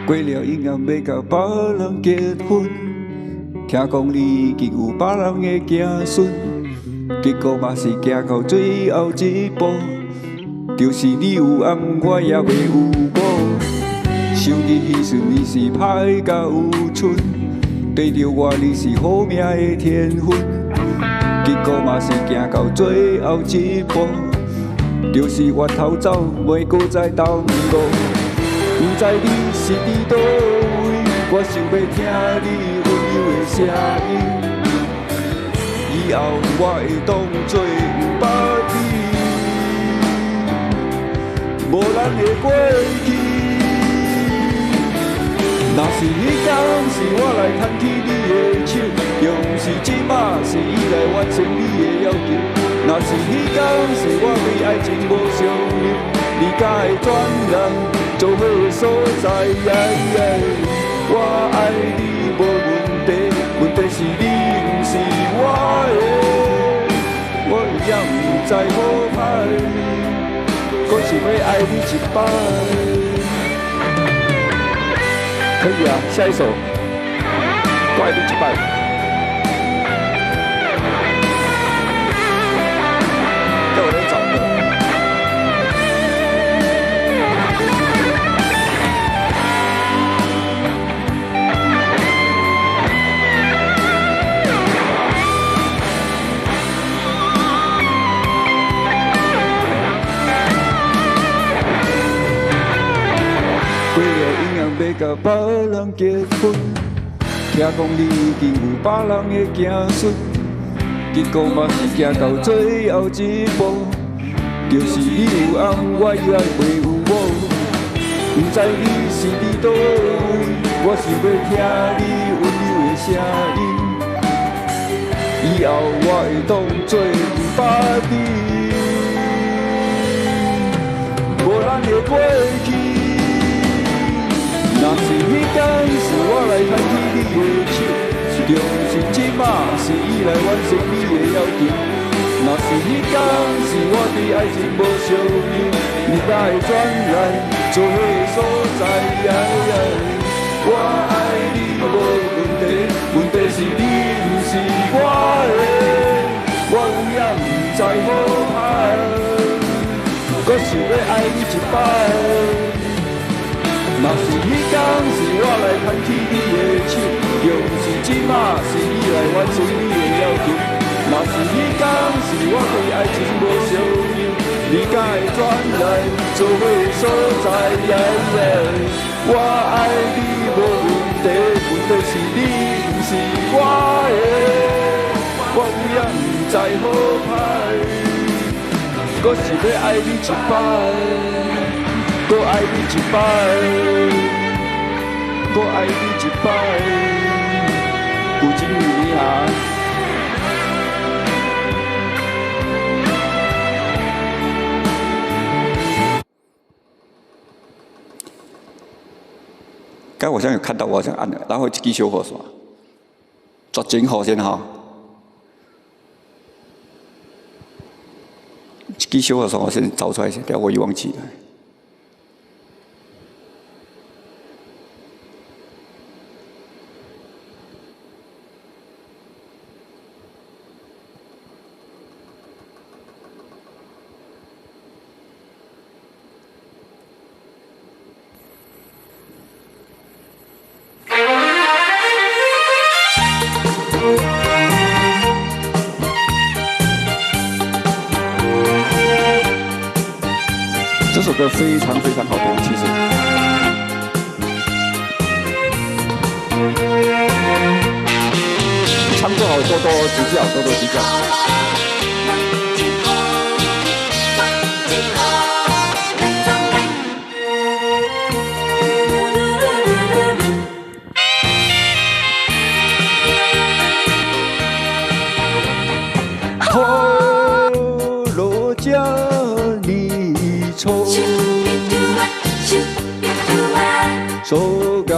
过了阴暗要甲别人结婚，听讲你已经有别人的子孙，结果嘛是行到最后一步，就是你有暗我也袂有补。想起彼时你是歹甲有剩，对着我你是好命的天份，结果嘛是行到最后一步，就是越头走袂搁再耽误。不知你是伫倒位，我想要听你温柔的声音。以后我会当作不捌你，无咱的过去。若是迄天是我来牵起你的手，又不是即马是伊来完成你的要求。若是迄天是我对爱情无相留，你敢会转让？做好的所在，我爱你无问题，问题是你不是我的，我一样不知好歹，我想要爱你一摆。可以啊，下一首，我爱你一摆。要我来找的。要甲别人结婚，听讲你已经有别人的子孙，结果嘛是行到最后一步，就是你有暗我也袂有我。不知你是伫倒位，我想要听你温柔的声音。以后我会当做巴黎。无咱的过去，若是迄天是我来牵起你的手，就是即马是伊来完成你的要求。若是迄天是我对爱情无相信，你才会转来做伙所在。我爱你无问题，问题是你不是我的，我有影不知好歹。搁想要爱你一摆，若是迄天是我来牵起你的手，就是即马是伊来完成你的要求。若是迄天是我对爱情无相信，你才会转来做伙所在。我爱你无问题，问题是你不是我的，我有影不知好歹。搁是要爱你一摆，搁爱你一摆，搁爱你一摆，有情有义啊！刚才我好像有看到，我好像按了，然后继续小火说，抓紧好先哈。继续火说，我先找出来先，等下我又忘记了。这首歌非常非常好听，其实。唱不好多多指教，多多指教。所该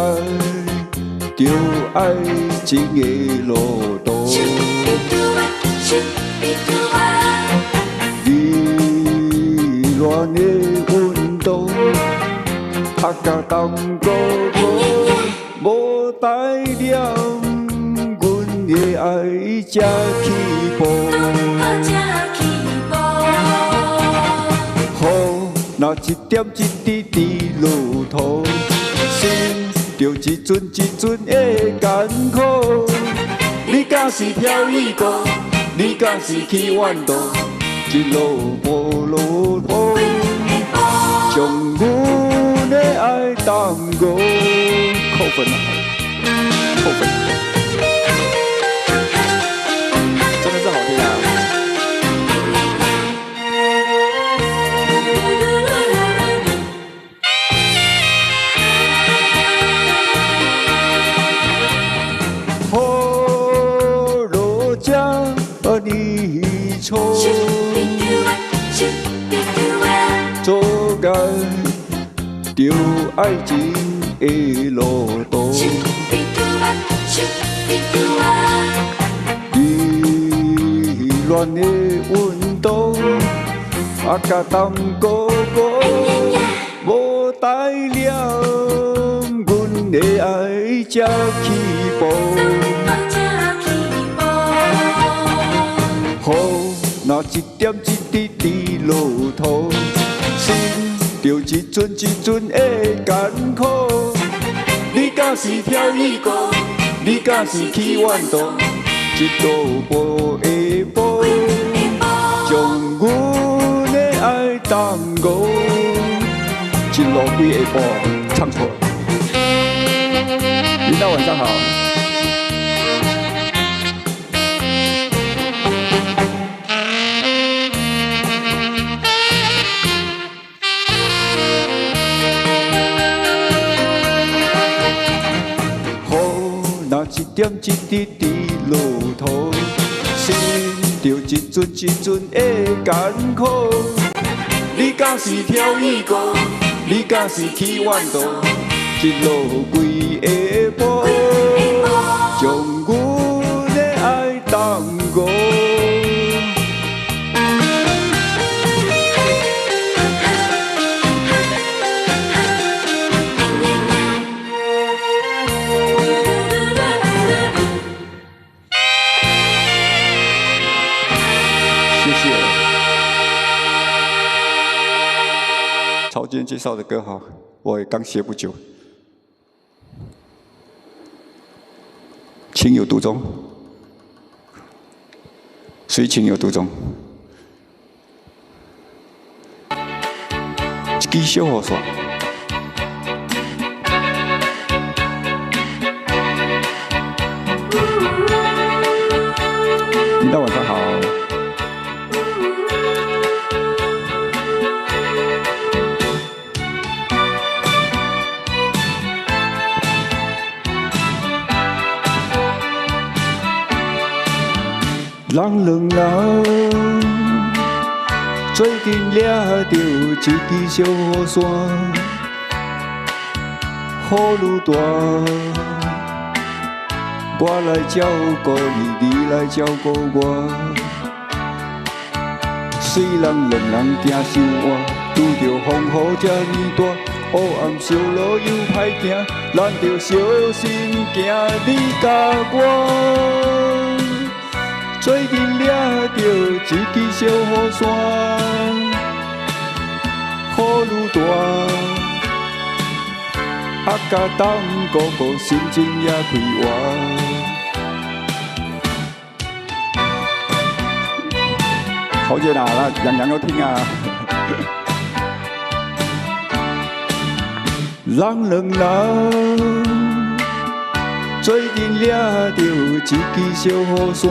着爱情的路途，依恋的温度，拍甲冬哥哥，无代了阮的爱才起步。雨若一点一滴滴落土。心着一阵一阵的艰苦，你敢是飘逸过，你敢是去弯道，一路无路途，将阮的爱耽误。扣分了，扣分，真的是好听啊！你错，做该着爱情的路途，依恋的温度，啊甲冬哥哥，无代了阮的爱才起步。雨若一点一滴滴落土，心着一阵一阵的艰苦。你敢是飘逸过，你敢是去弯道，一步步的步，将阮的爱耽误。一路几下步，唱错了。领导晚上好。一点一滴滴落土，心着一阵一阵的艰苦。你敢是跳伊歌，你敢是去远渡，一路归下坡，将阮的爱耽误。曹今天介绍的歌哈，我也刚写不久。情有独钟，谁情有独钟？一支小雨伞。领导晚上好。人两人最近抓着一支小雨伞，雨愈大，我来照顾你，你来照顾我。虽然两人行伤晏，拄着风雨这呢大，黑暗小路又歹行，咱着小心行，你甲我。最近抓着一支小雨伞，雨愈大，甲东姑姑心情也快活。好热啊，那样样都听啊。人两人最近抓着一支小雨伞。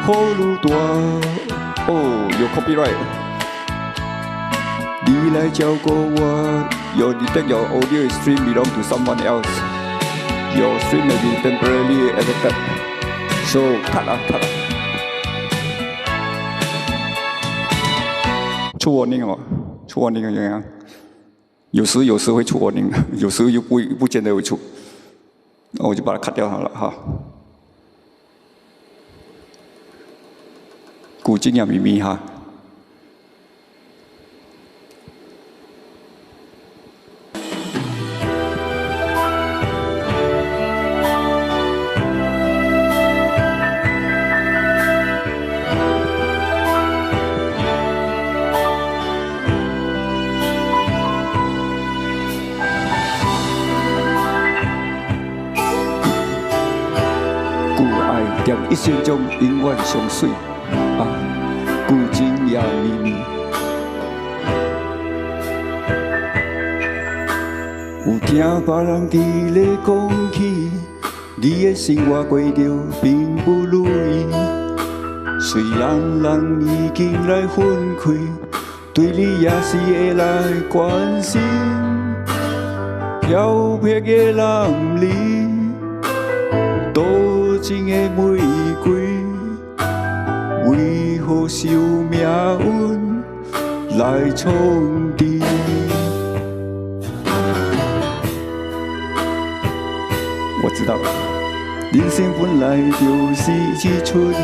雨愈大，哦，有 copyright。你来照顾我 ，Your detect your audio stream belong to someone else. Your stream may be temporarily affected. So cut 啊 cut 啊。出warning哦，出warning怎样？有时会出warning，有时又不见得会出，那我就把它 cut 掉好了哈。古今呀咪咪哈，故爱在一生中永远相随。啊，古今也秘密，有听别人伫咧讲起，你的生活过着并不如意。虽然人已经来分开，对你也是会来关心。飘泊的男儿，多情的玫瑰。为何受命运来冲击？我知道，人生本来就是一出戏，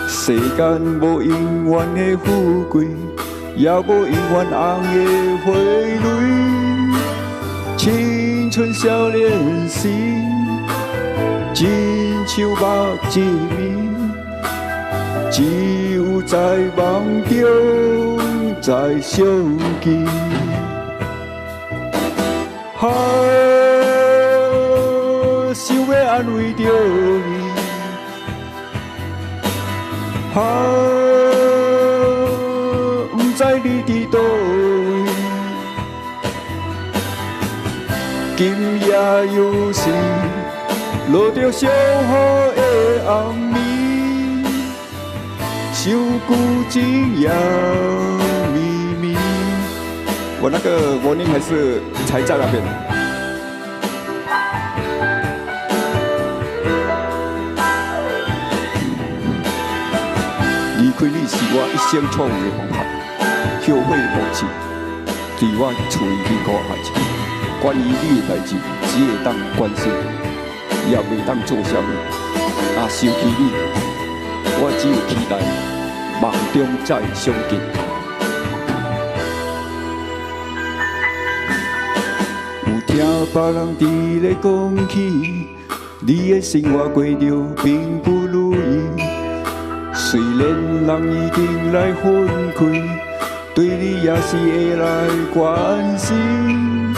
世间无永远的富贵，也无永远红的花蕊。青春少年时，亲像目一暝。只有在梦中才相见，想要安慰着你，不知你伫倒位，今夜又是落着小雨的暗暝。旧古今呀秘密。我那个warning还是才在那边。开你是我一生错误的方法，后悔莫及，对我处于幸福害处。关于你的代志，只会当关心，也袂当做啥物。若想起你，我只有期待梦中再相见。有听别人伫咧讲起，你的生活过着并不如意。虽然人已经来分开，对你也是会来关心。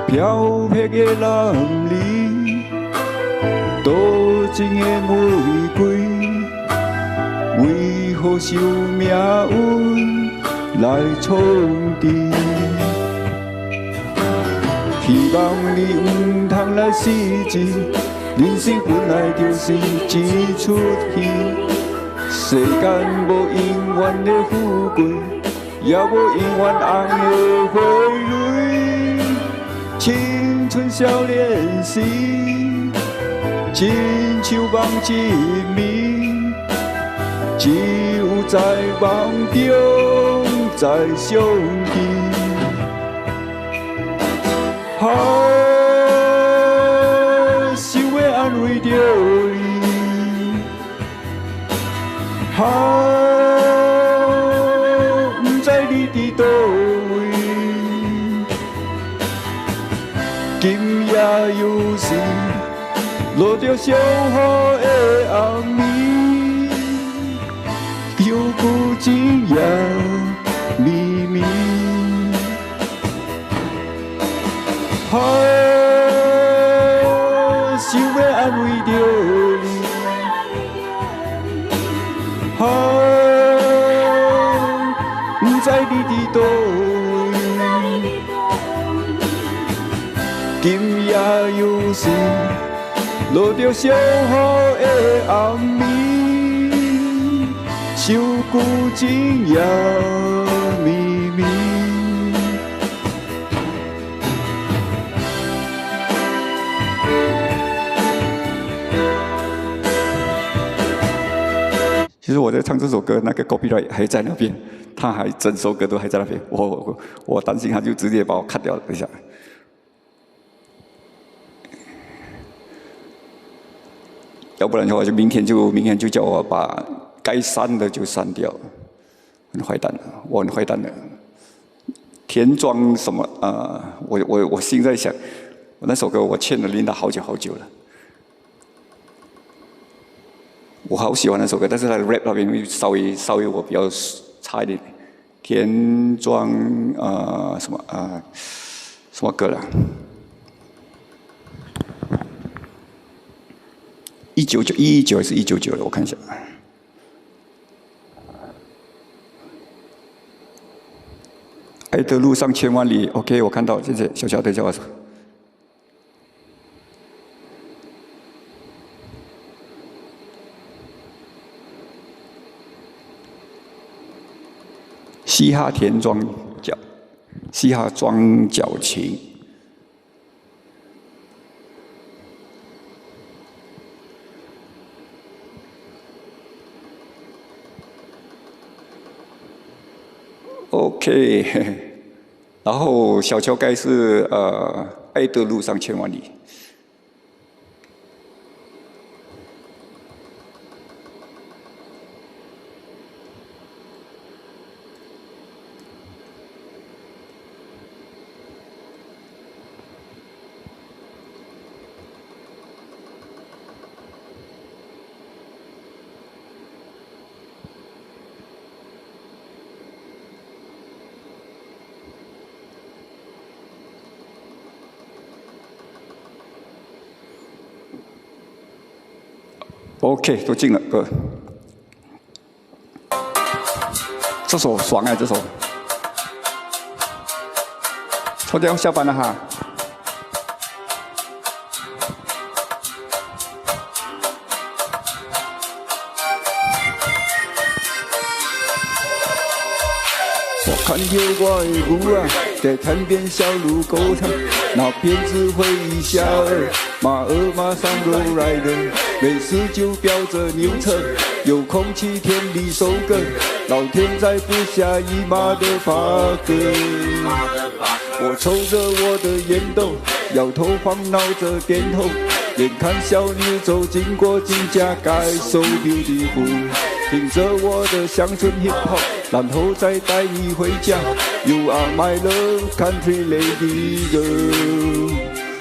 飘撇的男儿，多情的玫瑰，为何受命运来冲敌？希望你唔通来失志，人生本来就是一出戏。世间无永远的富贵，也无永远红的花蕊。青春少年时，亲像梦一暝，只有在梦中再相见。想要安慰着你，不知你伫倒位。今夜又是落着小雨的暗暝，犹古今夜绵绵。想要安慰着你，不知你伫倒位。今夜又是落着小雨的暗暝，想古今夜绵绵。其实我在唱这首歌，那个 copyright 还在那边，他还整首歌都还在那边。我担心他就直接把我cut掉了一下。要不然的话，就明天就叫我把该删的就删掉，很坏蛋的，我很坏蛋的。田庄什么我心在想，我那首歌我欠了Linda好久了。我好喜欢那首歌，但是他的 rap 那边稍微我比较差一点。田庄什么歌了？119还是199了？我看一下。爱的路上千万里 ，OK， 我看到了，谢谢小乔的叫我说。嘻哈庄脚琴。OK， 然后小乔该是爱的路上千万里。OK， 都进了歌。这首爽啊！这首。昨天下班了哈。我看见我的牛啊！在滩边小路沟上，那鞭子挥一下儿，马儿马上都来了，美食就飙着牛车，有空气田里收割，老天在布下一马的发根。我抽着我的烟斗，摇头晃脑着点头，眼看小妞走经过金家街 ，so beautiful， 听着我的乡村 hip hop， 然后再带你回家。You are my love country lady girl。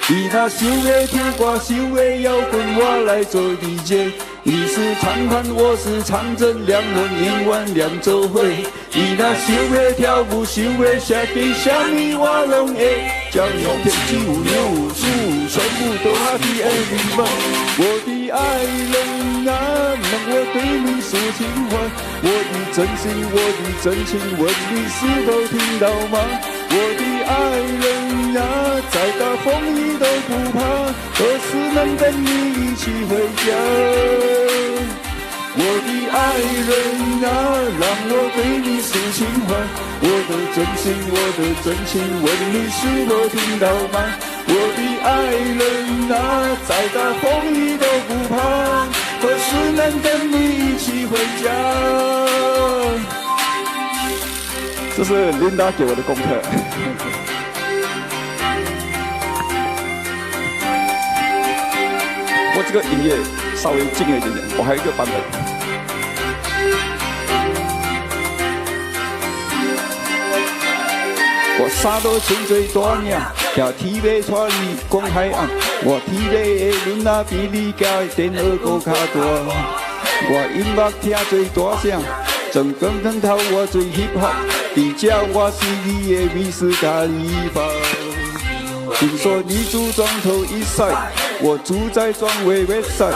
你那秀的跳歌，秀的摇滚，我来做 DJ。你是唱盘，我是唱针，两人一晚两周会。你那秀的跳舞，秀的下给下面我拢会。叫你跳起舞扭舞数，全部都 happy ending。我的爱人啊，让我对你说情话。我的真心，我的真情，问你是否听到吗？我的爱人啊，再大风雨都不怕，何时能跟你一起回家？我的爱人啊，让我对你说情话。我的真心，我的真情，问你是否听到吗？我的爱人啊，再大风雨都不怕，何时能跟你一起回家？这是琳达给我的功课。我这个音乐稍微静了一点点，我还有一个版本。我啥都亲嘴大娘，要体味带你逛海岸。我体味的轮啊比你家的电耳骨较大。我音乐听最大声，整根藤头我最 hip hop。伫这我是你的美食咖喱包。听说你住庄头一赛，我住在庄尾 West side。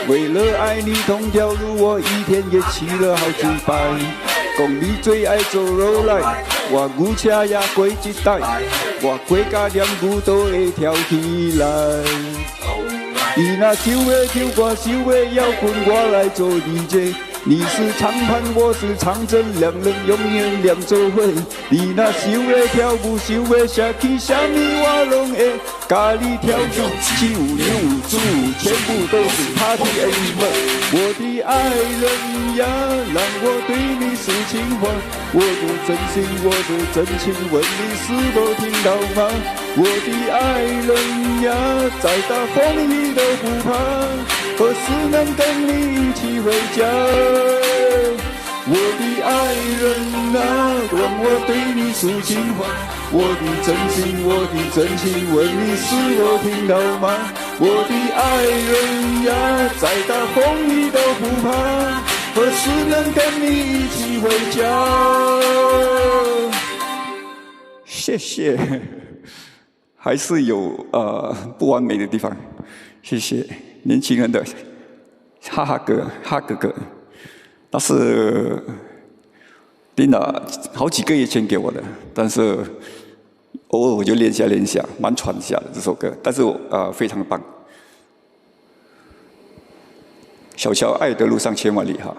为了爱你同条路，我一天也骑了好几百。讲你最爱做road light，我牛车也过一代，我国家两股都会跳起来。你那秀的跳歌，秀的摇滚，我来做 DJ。你是唱盘，我是唱针，两人永远两周会。你那秀的跳舞，秀的下去，下面我拢会。咖喱跳舞、起舞、扭舞、组舞，全部都是 party animal。我的爱人呀，让我对你说情话。我的真心，我的真情，问你是否听到吗？我的爱人呀，再大风雨都不怕，何时能跟你一起回家？我的爱人啊，让我对你说情话。我的真心，我的真情，问你是否听到吗？我的爱人呀，再大风雨都不怕，何时能跟你一起回家？谢谢，还是有不完美的地方，谢谢年轻人的哈哈哥哥。那是琳达好几个月前给我的，但是偶尔我就练下，蛮喘下的这首歌，但是非常棒。小乔爱的路上千万里哈。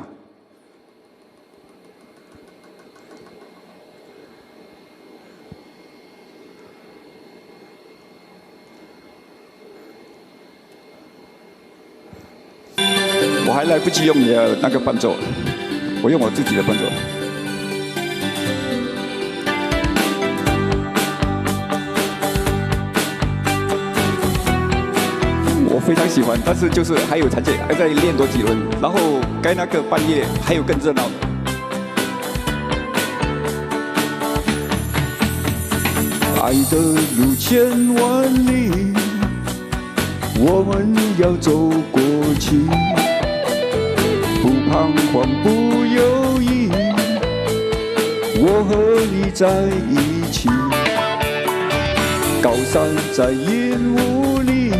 我还来不及用你的那个伴奏，我用我自己的伴奏。我非常喜欢，但是就是还有残缺，还再练多几轮，然后该那个半夜还有更热闹的。爱的路千万里，我们要走过去。不彷徨，不犹豫，我和你在一起。高山在烟雾里，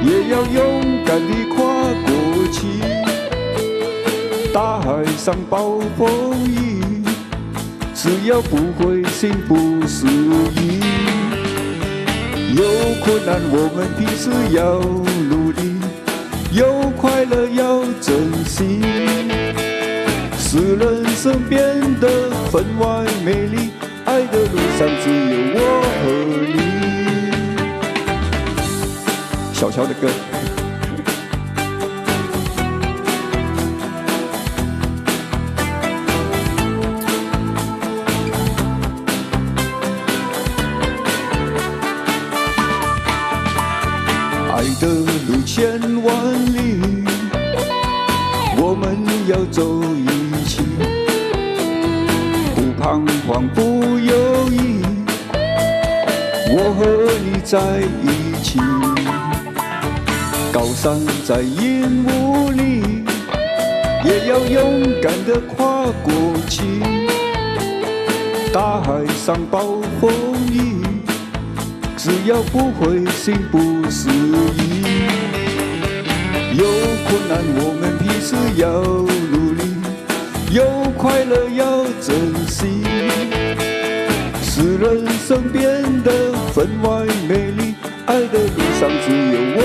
也要勇敢地跨过去。大海上暴风雨，只要不灰心不失意。有困难我们彼此要努力，有快乐要珍惜，使人生变得分外美丽。爱的路上上只有我和你。小乔的歌。爱的路千万里，我们要走一起，不彷徨不犹豫，我和你在一起。高山在烟雾里，也要勇敢地跨过去，大海上暴风雨，只要不灰心不失意，有困难我们彼此要努力，有快乐要珍惜，使人生变得分外美丽，爱的路上只有我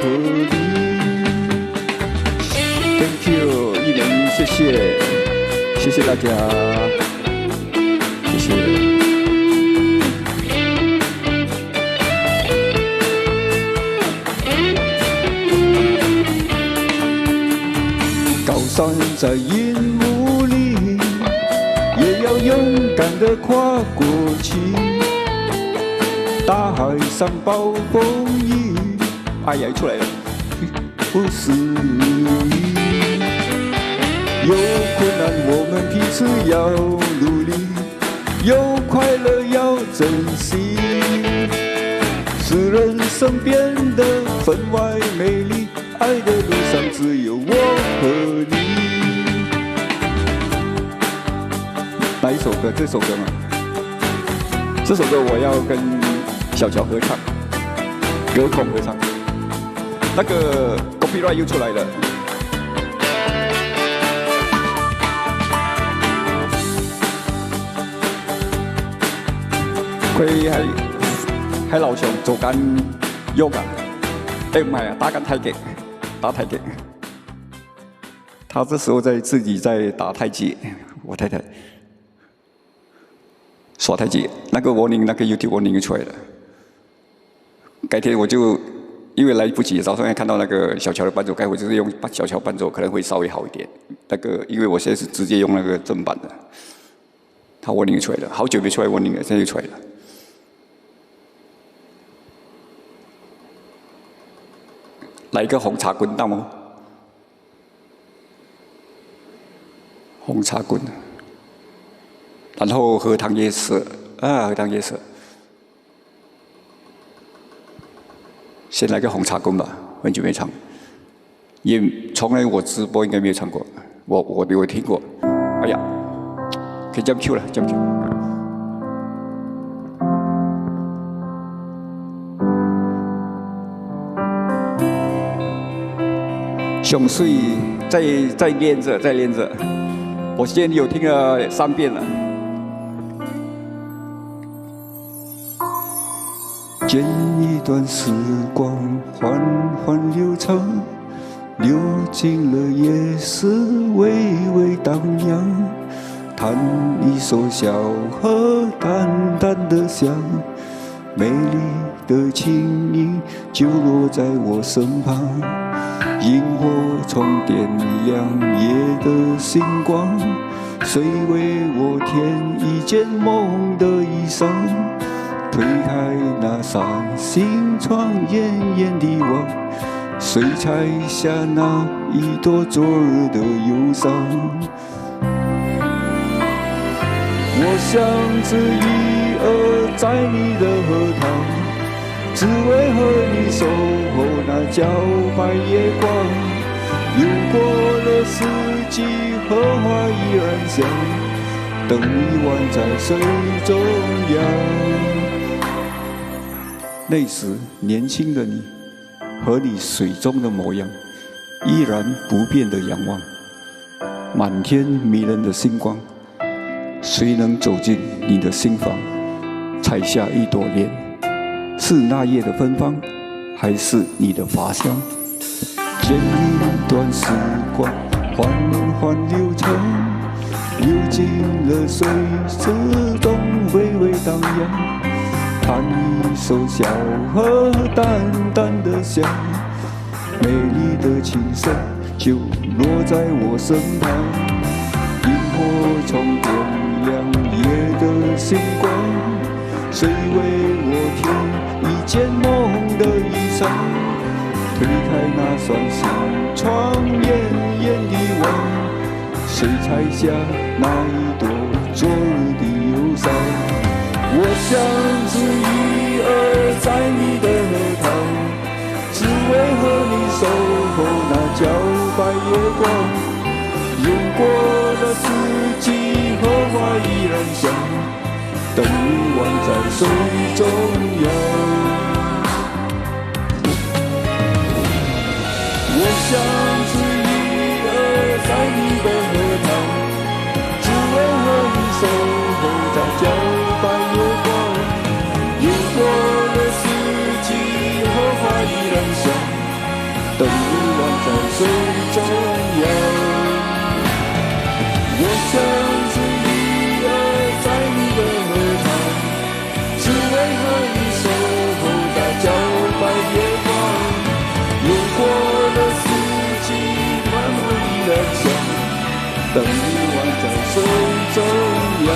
和你。Thank you， 一年谢谢，谢谢大家，谢谢。高山在烟雾里，也要勇敢地跨过去，大海上暴风雨，哎呀，出来了，不是你。有困难我们彼此要努力，有快乐要珍惜，使人生变得分外美丽，爱的路上只有我和你。哪一首歌？这首歌吗？这首歌我要跟小乔合唱，隔空合唱。那个 copyright 又出来了。佢喺樓上做緊 yoga， 唔係啊，打緊太極，打太極。他這時候自己在打太極，我太太耍太極，那個 warning， 那個 YouTube warning 出來了。改天我就因為來不及，早上也看到那個小喬的伴奏，改回就是用小喬伴奏可能會稍微好一點。那個因為我現在是直接用那個正版的，他 warning 出來了，好久沒出來 warning 了，現在又出來了。來一個紅茶滾到嗎？紅茶滾，然後荷塘夜色啊，荷塘夜色。先來個紅茶滾吧，很久沒唱，也從來我直播應該沒有唱過，我聽過。哎呀，可以jump Q了，jump Q。熊睡，再練着，再練着。我今天有聽了3遍了。剪一段時光，緩緩流長，流進了夜市，微微蕩漾。彈一首小河，淡淡的香，美麗的情意就落在我身旁。螢火蟲點亮夜的星光，誰為我添一件夢的衣裳？推開那扇心窗，遠遠地望，誰摘下那一朵昨日的憂傷？我像只魚兒在你的荷塘，只為和你守候那皎白夜光。流過了四季，荷花依然香，等你宛在水中央。那時年輕的你和你水中的模樣，依然不變的仰望，滿天迷人的星光。誰能走進你的心房，採下一朵蓮？是那夜的芬芳，還是你的髮香？剪一段時光，緩緩流長，流进了水，始终微微荡漾。弹一首小河，淡淡的香，美丽的琴声就落在我身旁。萤火虫点亮夜的星光，谁为我添一件梦的衣裳？推开那双心窗，远远地望。谁采下那一朵昨日的忧伤？我像只鱼儿在你的荷塘，只为和你守候那皎白月光。游过了四季，荷花依然香，等你宛在水中央。我像只鱼儿在你的荷塘，只为和你守候在皎白月光。游过了四季，荷花依然香，等你宛在水中央。我像只鱼儿在你的荷塘，只为和你守候在皎白月光。游过了四季，满目依然香，等你宛在水中央，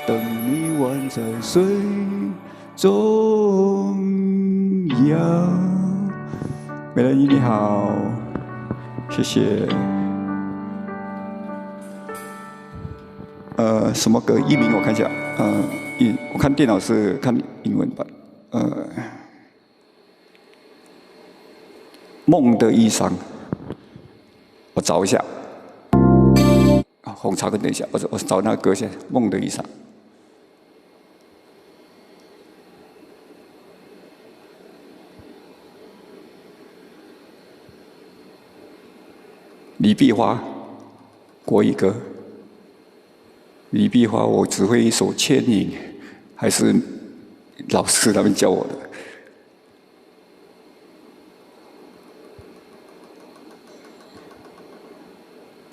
等你宛在水中央。美人鱼你好，谢谢。什么歌？译名我看一下。我看电脑是看英文版。梦的衣裳，我找一下。红茶跟等一下，我找那个歌先。梦的衣裳。李碧华，国语歌。李碧华，我只会一首《牵引》，还是老师他们教我的。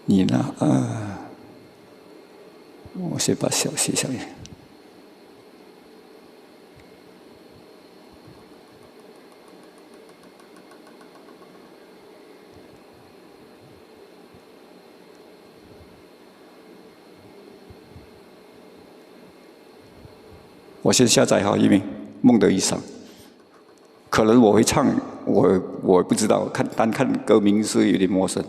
你呢？我先把小写下来。我先下载好一名《梦的衣裳》，可能我会唱，我不知道，单看歌名是有点陌生。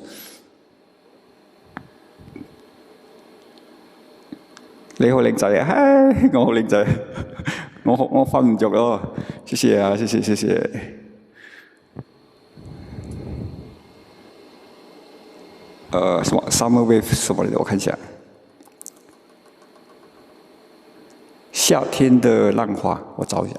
你好靚仔啊！嗨，我好靚仔，我瞓唔着咯，謝謝啊，謝謝。什麼 Summer Wave 什麼的，我看一下。夏天的浪花，我找一下。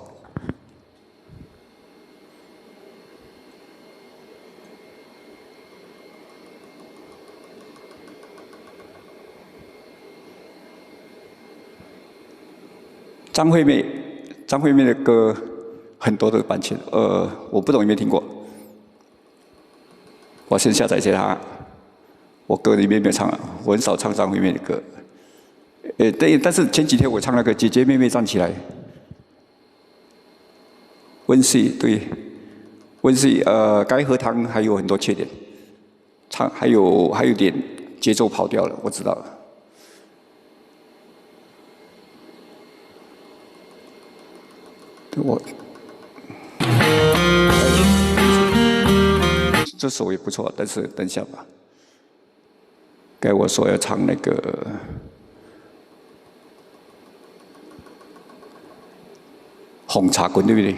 张惠妹的歌很多的版权，我不懂有没有听过。我先下载一下它。我歌里面没有唱，我很少唱张惠妹的歌。对，但是前几天我唱那个《姐姐妹妹站起来》，温习对，温习该喝汤还有很多缺点，唱还有点节奏跑掉了，我知道了。这首也不错，但是等一下吧。该我说要唱那个。红茶滚对不对？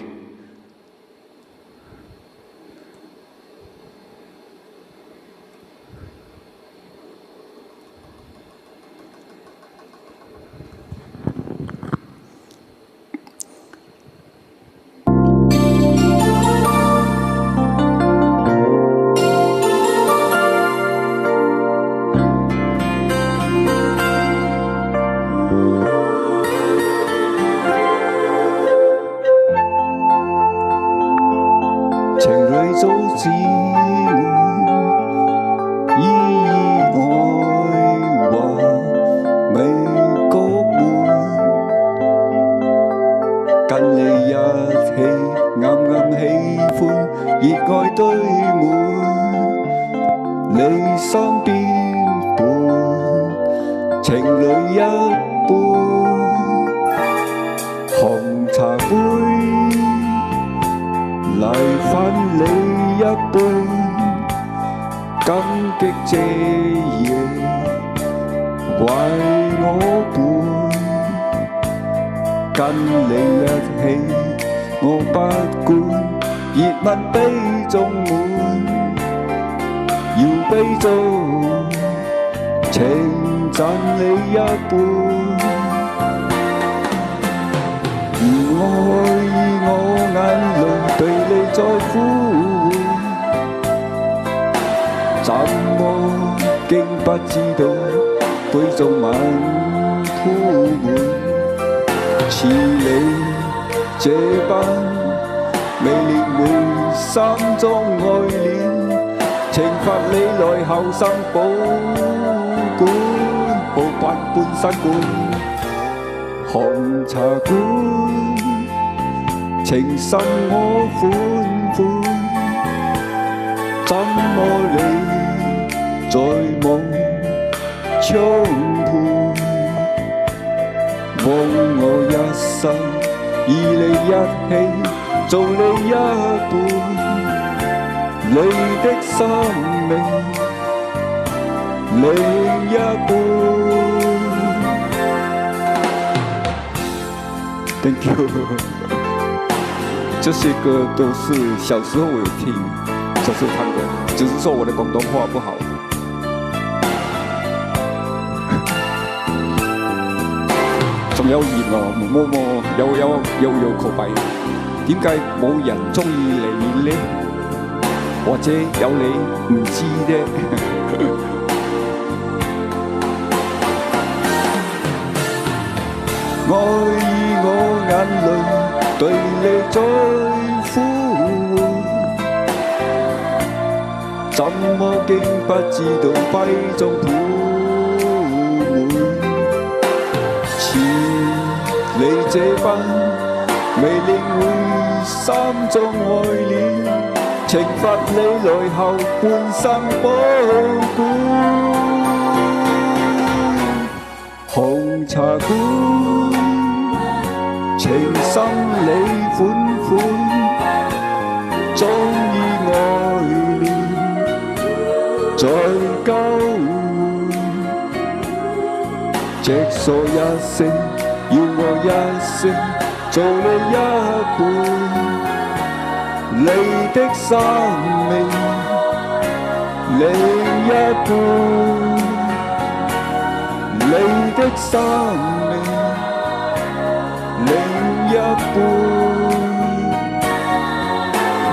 走进意外熱愛堆滿，你身邊伴，情侶一般，紅茶杯嚟分你一半，感激這夜為我伴，跟你一起我不管，熱吻杯中滿，要杯中情贈你一半。如愛意我眼淚對你再呼喚，怎麼竟不知道杯中晚鋪滿，似你這般未練會心中愛戀，懲罰你來後生保管，步伐半身館。紅茶館，情深我款款，怎麼你在夢窗畔，枉我一生與你一起做你一半，你的生命另一半。Thank you 这些歌都是小时候我有听，小时候唱的，只是说我的广东话不好。仲有言有口白，點解冇人中意你呢？或者有你唔知啫？愛意我眼淚對你再呼喚，怎麼竟不知道杯中鋪滿，似你這般未領會心中愛戀，懲罰你來後半生保管。紅茶館，情深你款款，終於愛戀再交換，直數一聲，要我一聲做你一半，你的生命另一半，你的生命另一半，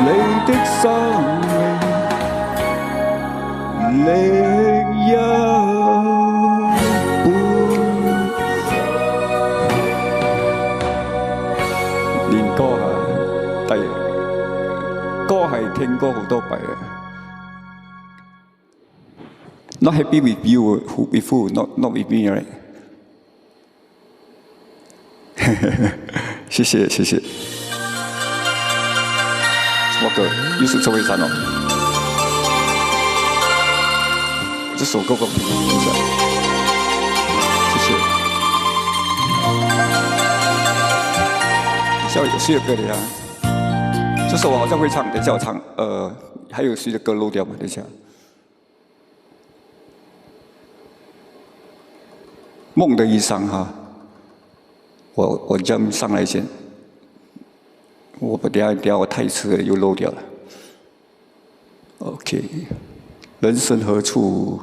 你的生命另一半。練歌歌係聽歌好多弊嘅。Not happy with you, with who? Not with me, right? 谢谢。什么歌？又是周慧珊哦。这首歌我听一下，谢谢。等下有谁的歌的呀？这首我好像会唱，等一下我唱。还有谁的歌漏掉吗？等一下。梦的衣裳哈，我jump上来先，等下我太迟了又漏掉了。OK， 人生何處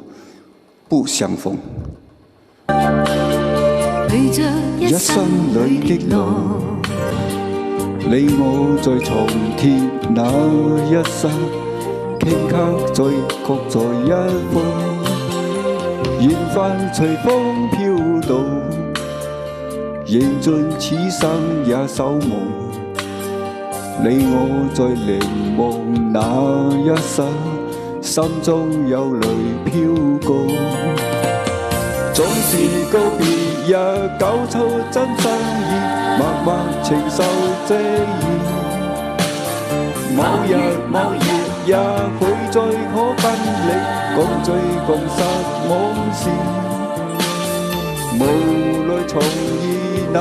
不相逢，一生裏激浪，你我在床貼那一剎，頃刻再各在一方。緣分隨風飄動，認盡此生也守望。你我在凝望那一剎，心中有淚飄過。總是告別也搞錯真心意，默默承受這意。某日也許再可分離，共聚共實夢時，無奈重遇那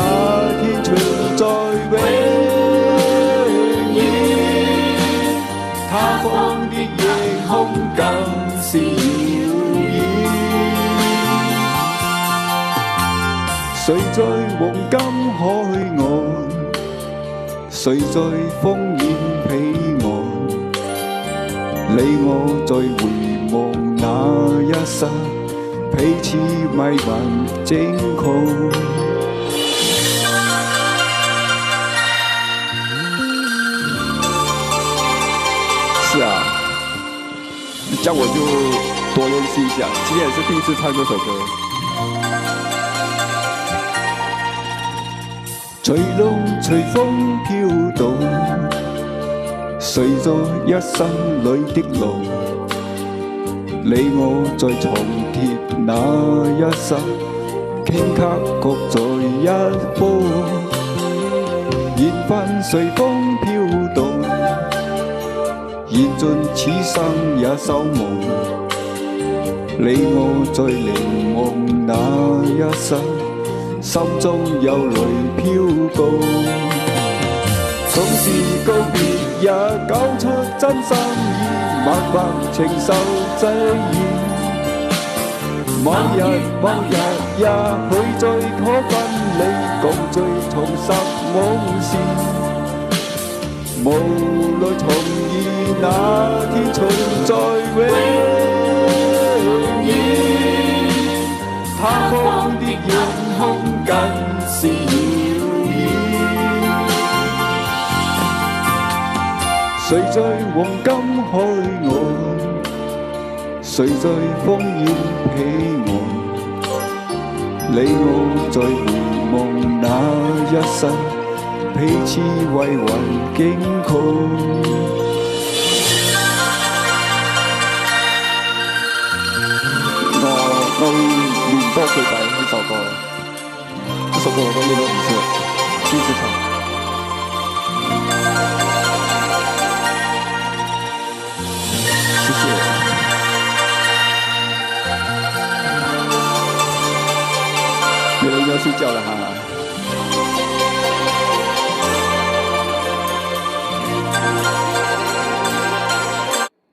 天存在永遠。他方的夜空更是遙遠。誰在黃金海岸？誰在烽煙彼岸？你我在回望那一剎，彼此迷魂驚恐。是啊，这样我就多练习一下。今天也是第一次唱这首歌。隨浪隨風飄動，隨咗一生裏的路，你我在重貼那一剎，頃刻各在一方。緣分隨風飄動，緣盡此生也守望。你我在凝望那一剎，心中有淚飄高，縱是告別也交出真心意，默默承受際遇。某日也許再可分離，共聚重拾夢時，無奈重遇那天存在永遠。他方的夜空更是遙遠。誰在黃金海岸？誰在烽煙彼岸？你我在回望那一剎，彼此為魂驚恐。我會練多幾擺呢首歌，這首歌我都練了5次，第一次唱。謝謝。有人要睡覺了哈。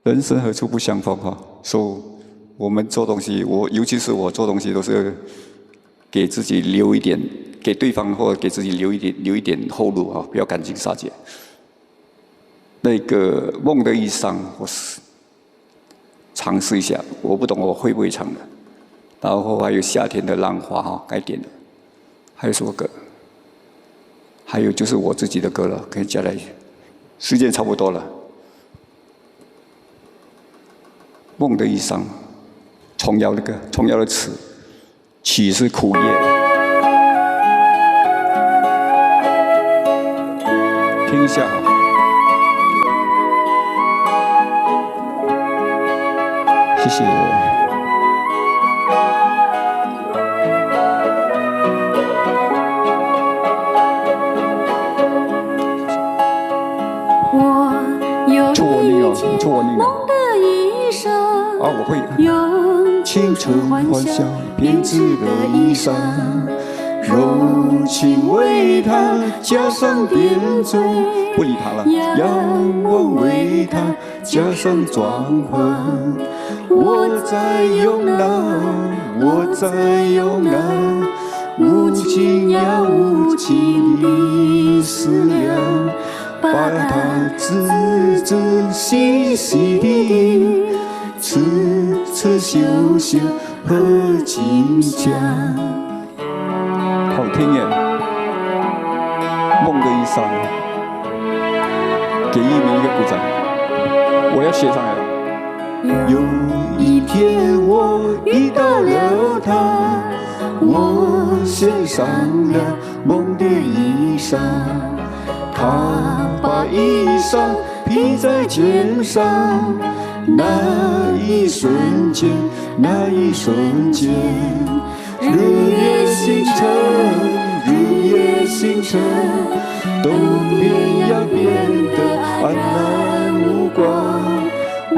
人生何處不相逢哈，我们做东西，尤其是我做东西，都是给自己留一点，给对方或者给自己留一点后路啊，不要赶尽杀绝。那个梦的衣裳，我尝试一下，我不懂我会不会唱的。然后还有夏天的浪花哈，该点的。还有什么歌？还有就是我自己的歌了，可以加来。时间差不多了。梦的衣裳。童谣的歌，童谣的词，曲是苦叶。听一下哈。谢谢。我有一件梦的衣裳。啊，我会。青春幻想编织的衣裳，柔情为他加上点缀，不理他了。仰望为他加上装潢。我在用那，我在用那无尽呀无尽的思量，把它仔仔细细地。刺刺绣绣和金甲，好听耶！梦的衣裳，给一鸣一个鼓掌，我要写上来了。有一天我遇到了他，我献上了梦的衣裳，他把衣裳披在肩上。那一瞬间，那一瞬间，日月星辰，日月星辰都变呀变得暗淡无光。我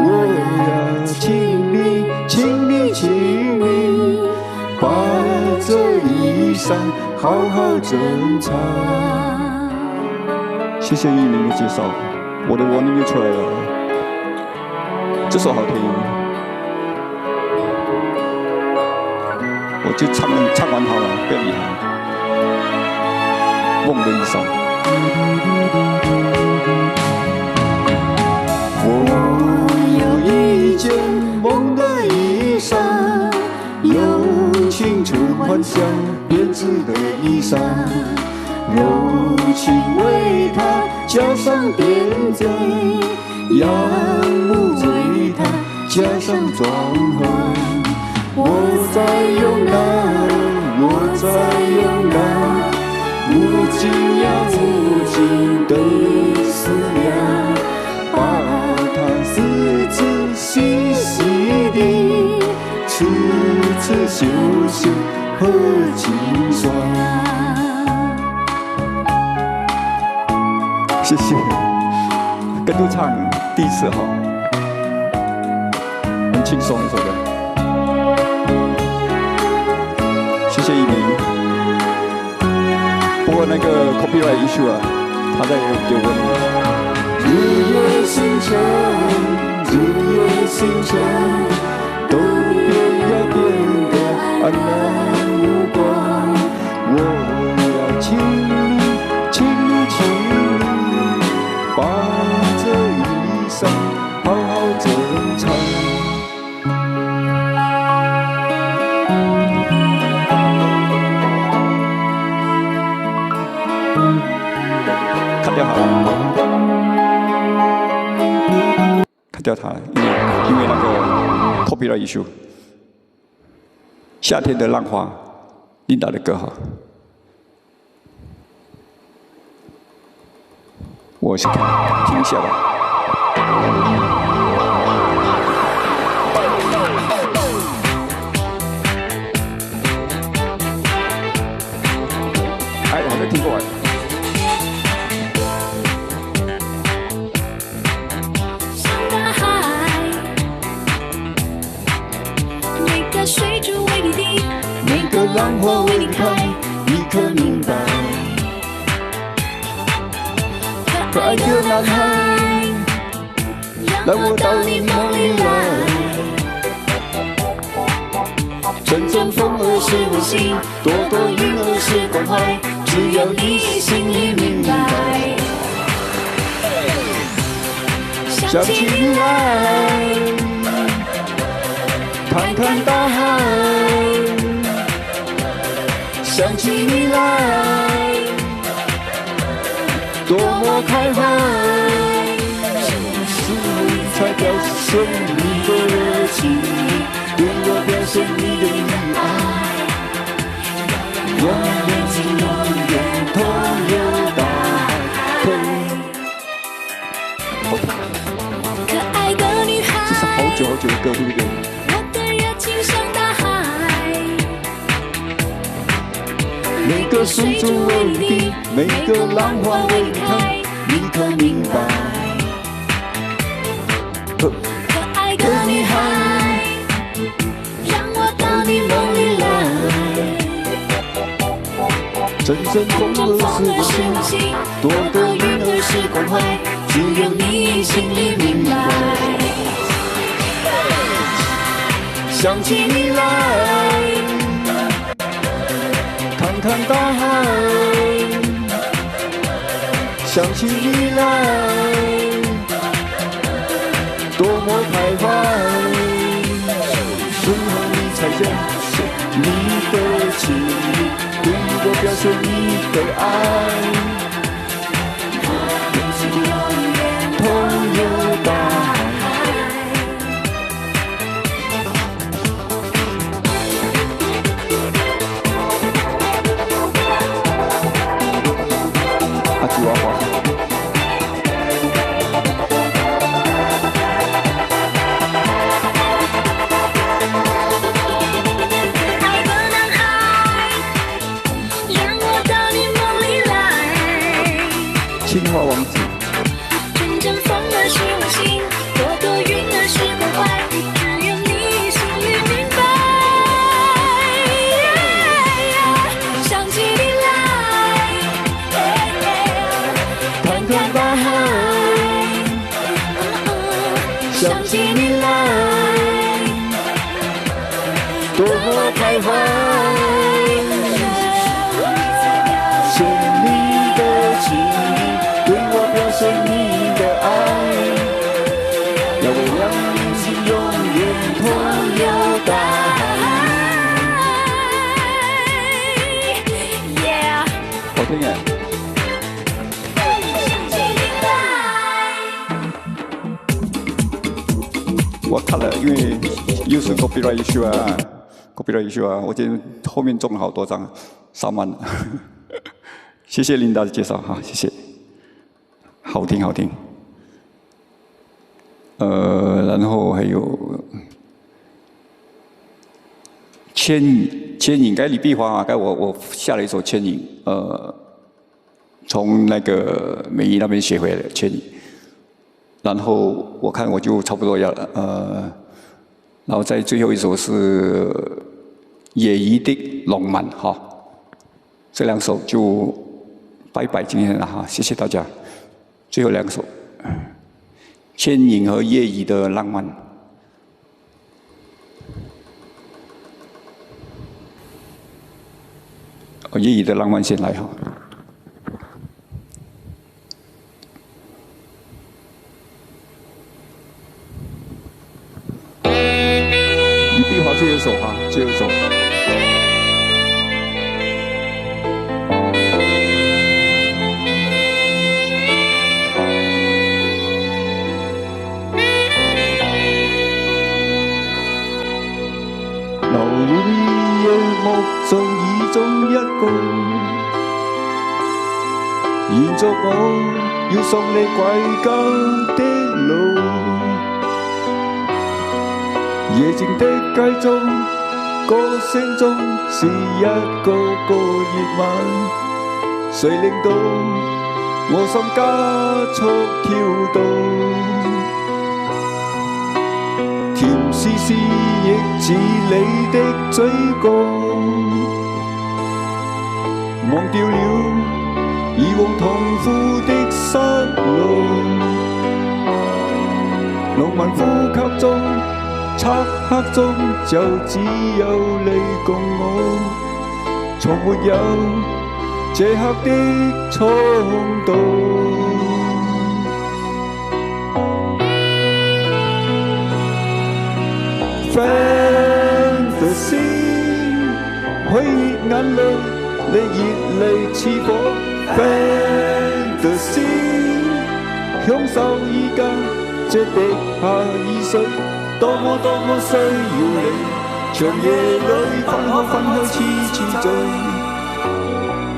要请你，请你，请你，把这衣裳好好珍藏。谢谢玉明的介绍，我的 warning 就出来了。这首好听，我就唱完它了，不要理它。梦的衣裳，我有一件梦的衣裳，有青春幻想编织的衣裳，柔情为它加上点缀，仰慕为它加上装潢。我在勇敢，我在勇敢，无尽呀无尽的思量，把它丝丝细细地，次次修修和清爽。谢谢，跟着唱第一次哈，很轻松一首歌。谢谢一鸣。不过那个 copyright issue 啊，他在给我问。日月星辰，日月星辰，都变呀变得暗淡无光。我要请你，请你，请你，把这衣裳好好珍藏。看掉好了，看掉它，因为那个 copyright issue。夏天的浪花，琳达的歌哈。我先听一下吧。哎，我没听过哎。水珠为你滴，每个浪花为你开，你可明白？可爱的男孩，让我到你梦里来。阵阵风儿是温馨，朵朵云儿是关怀，只要你心里明白。想起你来，看看大海，想起你来，多么开怀。什么时候你才表现你的热情，对我表现你的依爱？永远同游大海。可爱的女孩，这是好久好久的歌，对不对？每个水珠为你滴，每个浪花为你开，你可明白？可爱的女孩，让我到你梦里来。阵阵风儿是温馨，朵朵云儿是关怀，只有你心里明白。想起你来，看看大海，想起你来，多么开怀。时候你才显现你的情，对我表现你的爱。同游大海。吉娃娃。爱的男孩，让我到你梦里来。想起你来，多么开怀。献你的情，对我表现你的爱，要我两心永远同游大海。好听耶！我看了，因为又是 copyright issue 啊 ，copyright issue 啊，我今天后面中了好多张，3万了。谢谢琳达的介绍哈，谢谢，好听好听。然后还有牵引，该李碧华啊，该我下了一首牵引，从那个美仪那边学回来的牵引。然后我看我就差不多要了，然后在最后一首是野姨的《浪漫》哈，这2首就拜拜今天了哈，谢谢大家。最后2首，牵引和叶姨的《浪漫》。叶姨的《浪漫》先来哈。最后一首哈，最后一首。流於夜幕中意中一個，延續我要送你歸家的路。夜靜的街中，歌聲中是一個個熱吻，誰令到我心加速跳動？甜絲絲亦似你的嘴角，忘掉了以往痛苦的失落，浪漫呼吸中。漆黑中就只有你共我，從沒有這刻的衝動。Fantasy 揮眼淚，你熱淚似火。Fantasy 享受依家這滴下耳水。多麼多麼需要你，長夜裏分開痴醉，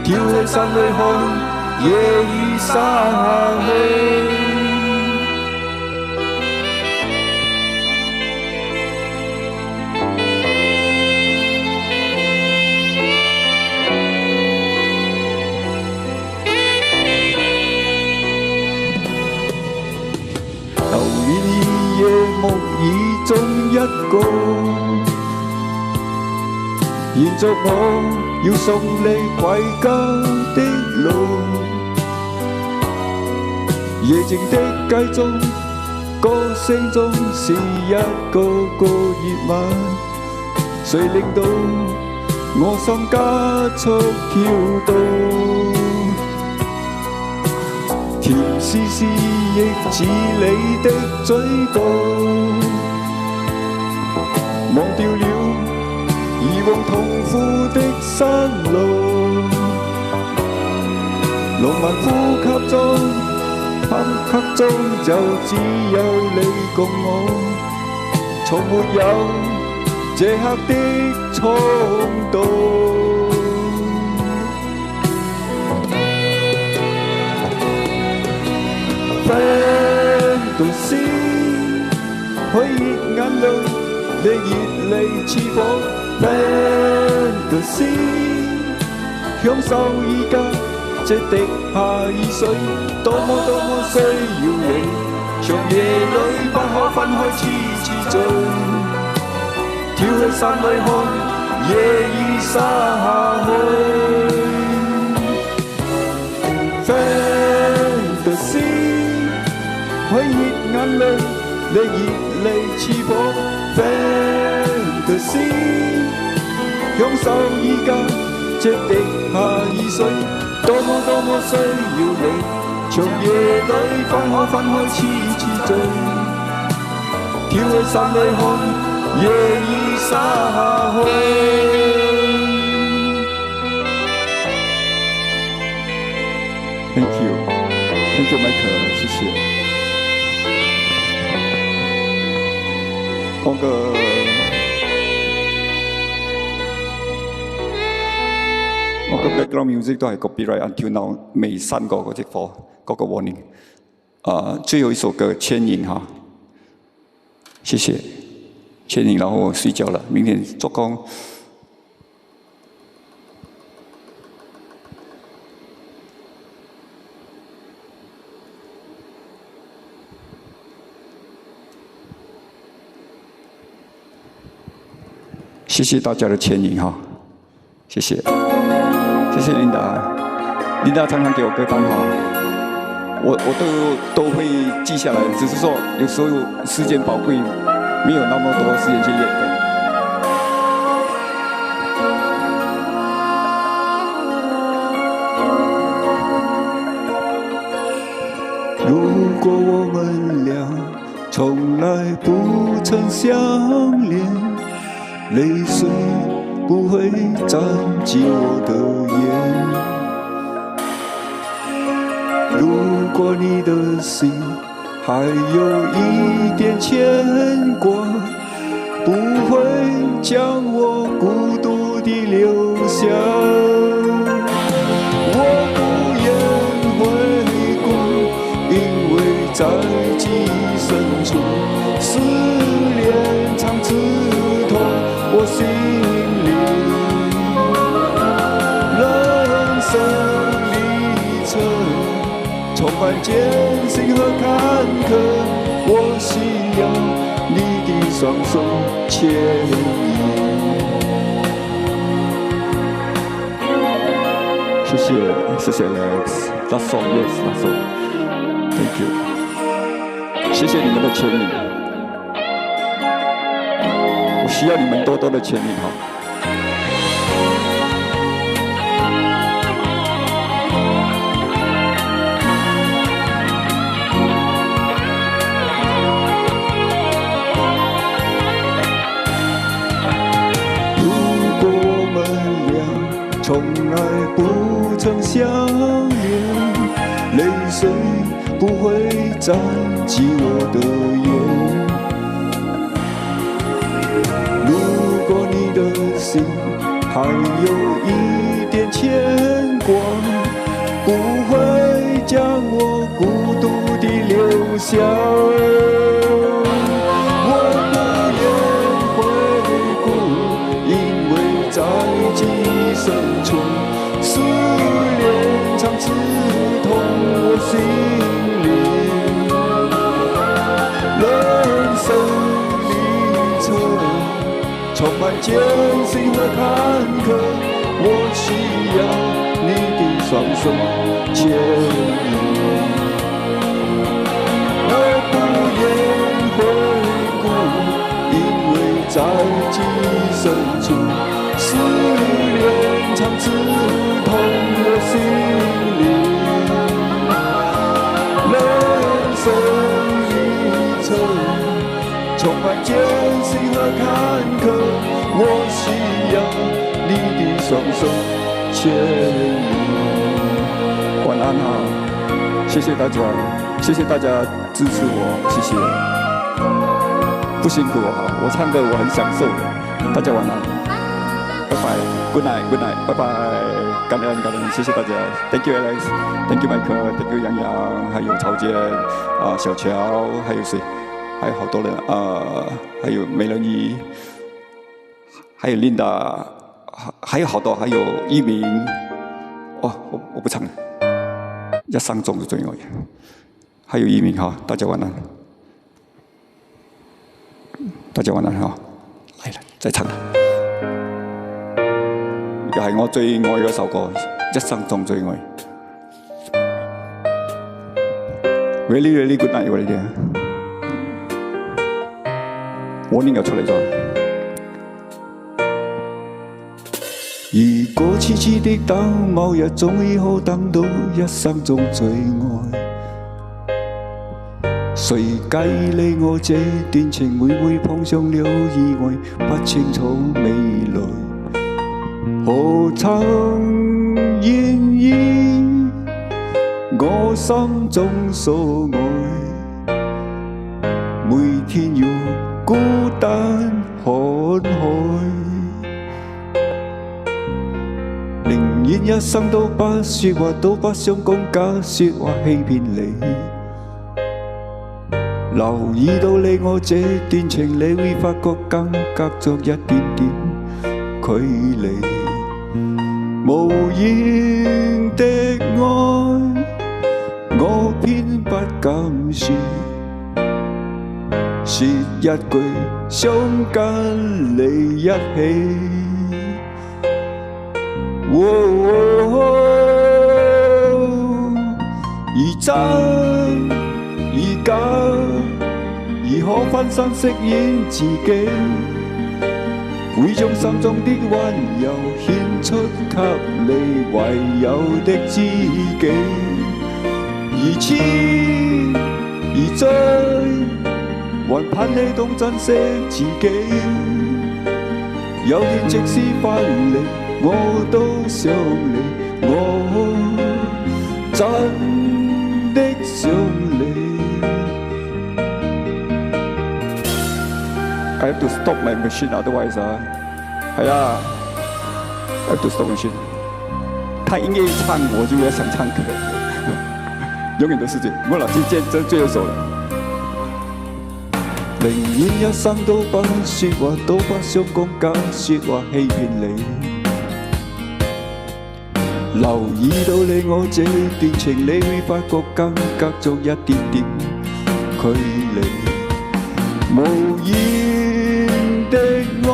跳去山裏看夜雨灑下去。流於夜幕已中一個，延續我要送你歸家的路。夜靜的街中，歌聲中是一個個熱吻，誰令到我心加速跳動？甜絲絲亦似你的嘴角，忘掉了以往痛苦的失落，浪漫呼吸中，黑黑中就只有你共我，從沒有這刻的衝動。Fantasy 可以眼淚，你熱淚似火。Fantasy 享受依家這滴下耳水，多麼多麼需要你，長夜裏不可分開痴醉，跳去山裏看夜雨灑下去。Fantasy 可以眼淚，你熱淚似火 fantasy， 享受而家這滴下耳水，多麼需要你，長夜裏分開痴醉，跳去心裏看，夜已灑下去。Thank you, Michael， 謝謝。我個 background music 都係 copyright until now 未刪過嗰隻貨嗰個 warning。最後一首歌《牽引》哈，謝謝牽引，然後我睡覺了，明天做工。謝謝大家的牽引哈，謝謝，謝謝琳達常常給我歌單哈，我都會記下來，只是說有時候時間寶貴，沒有那麼多時間去演歌。如果我們倆從來不曾相戀，淚水不會沾進我的眼。如果你的心還有一點牽掛，不會將我孤獨地留下。我不願回顧，因為在記憶深處，思念常刺痛我心裡，人生歷程充滿艱辛和坎坷，我需要你的雙手牽引。謝謝 Alex，That's all, yes, that's all. Thank you. 謝謝你們的牽引。我需要你們多多的牽引哈。如果我們倆從來不曾相戀，淚水不會沾進我的眼。如果你的心還有一點牽掛，不會將我孤獨地留下。我不願回顧，因為在記憶深處，思念常刺痛我心裡。人生歷程充滿艱辛和坎坷，我需要你的雙手牽引。我不願回顧，因為在記憶深處，思念常刺痛我心裡。人生歷程充滿艱辛和坎坷，我需要你的雙手牽引。晚安哈，謝謝大家，謝謝大家支持我，謝謝，不辛苦哈，我唱歌我很享受的，大家晚安，拜拜 ，Good night，Good night， 拜拜，感恩，謝謝大家 ，Thank you Alex，Thank you Michael，Thank you 楊洋，還有曹健，小喬，還有誰？還有好多人還有美人魚，還有 Linda， 還有好多，還有一鳴，我不唱了，一生中的最愛，還有一鳴哈，大家晚安，大家晚安哈，來了再唱，又係我最愛嗰首歌，一生中最愛 ，Really good night 我哋哋。我寧有出嚟咗。如果痴痴的等，某日終於可等到一生中最愛。誰計你我這段情會唔會碰上了意外？不清楚未來，何曾願意我心中所愛？每天要孤單看海。寧願一生都不說話，都不想講假說話欺騙你。留意到你我這段情，你會發覺更隔着一點點距離。無言的愛，我偏不敢說，說一句想跟你一起。而真而假，如何分身飾演自己？會將心中的溫柔獻出給你唯有的知己。而痴而醉，還盼你懂珍惜自己。有天即使分離，我都想你，我真的想你。I have to stop my machine, otherwise 係啊 I have to stop machine。他音樂一唱，我就要想唱歌，永遠都是這樣。我老師真最有手了。寧願一生都不說話，都不想講假說話欺騙你。留意到你我這段情，你會發覺更隔着一點點距離。無言的愛，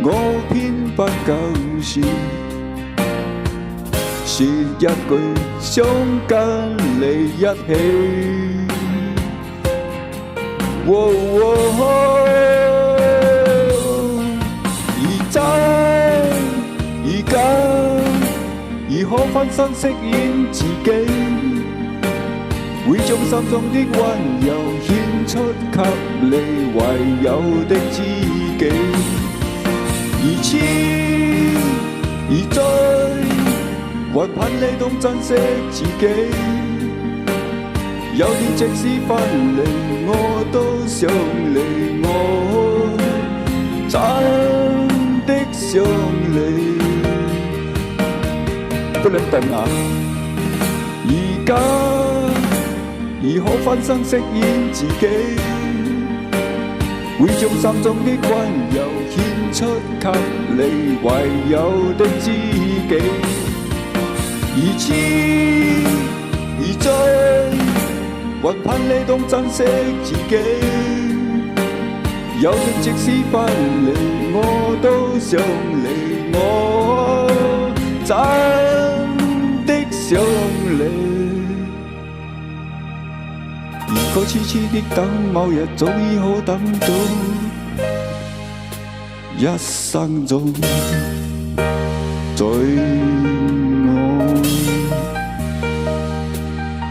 我偏不敢說，說一句想跟你一起。而真而假，如何分身飾演自己？會將心中的溫柔獻出給你唯有的知己。而痴而醉，還盼你懂珍惜自己。有天即使分離，我都想你，我真的想你。不能等啊！而家如何分身飾演自己？會將心中的溫柔獻出給你唯有的知己。而痴而醉，還盼你懂珍惜自己。有天即使分離，我都想你，我真的想你。如果痴痴的等，某日早已可等到一生中最愛。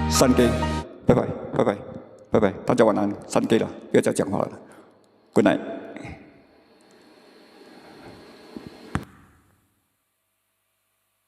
散機，拜拜，拜拜，拜拜，大家晚安，散機了，不要再講話了 ，Good night。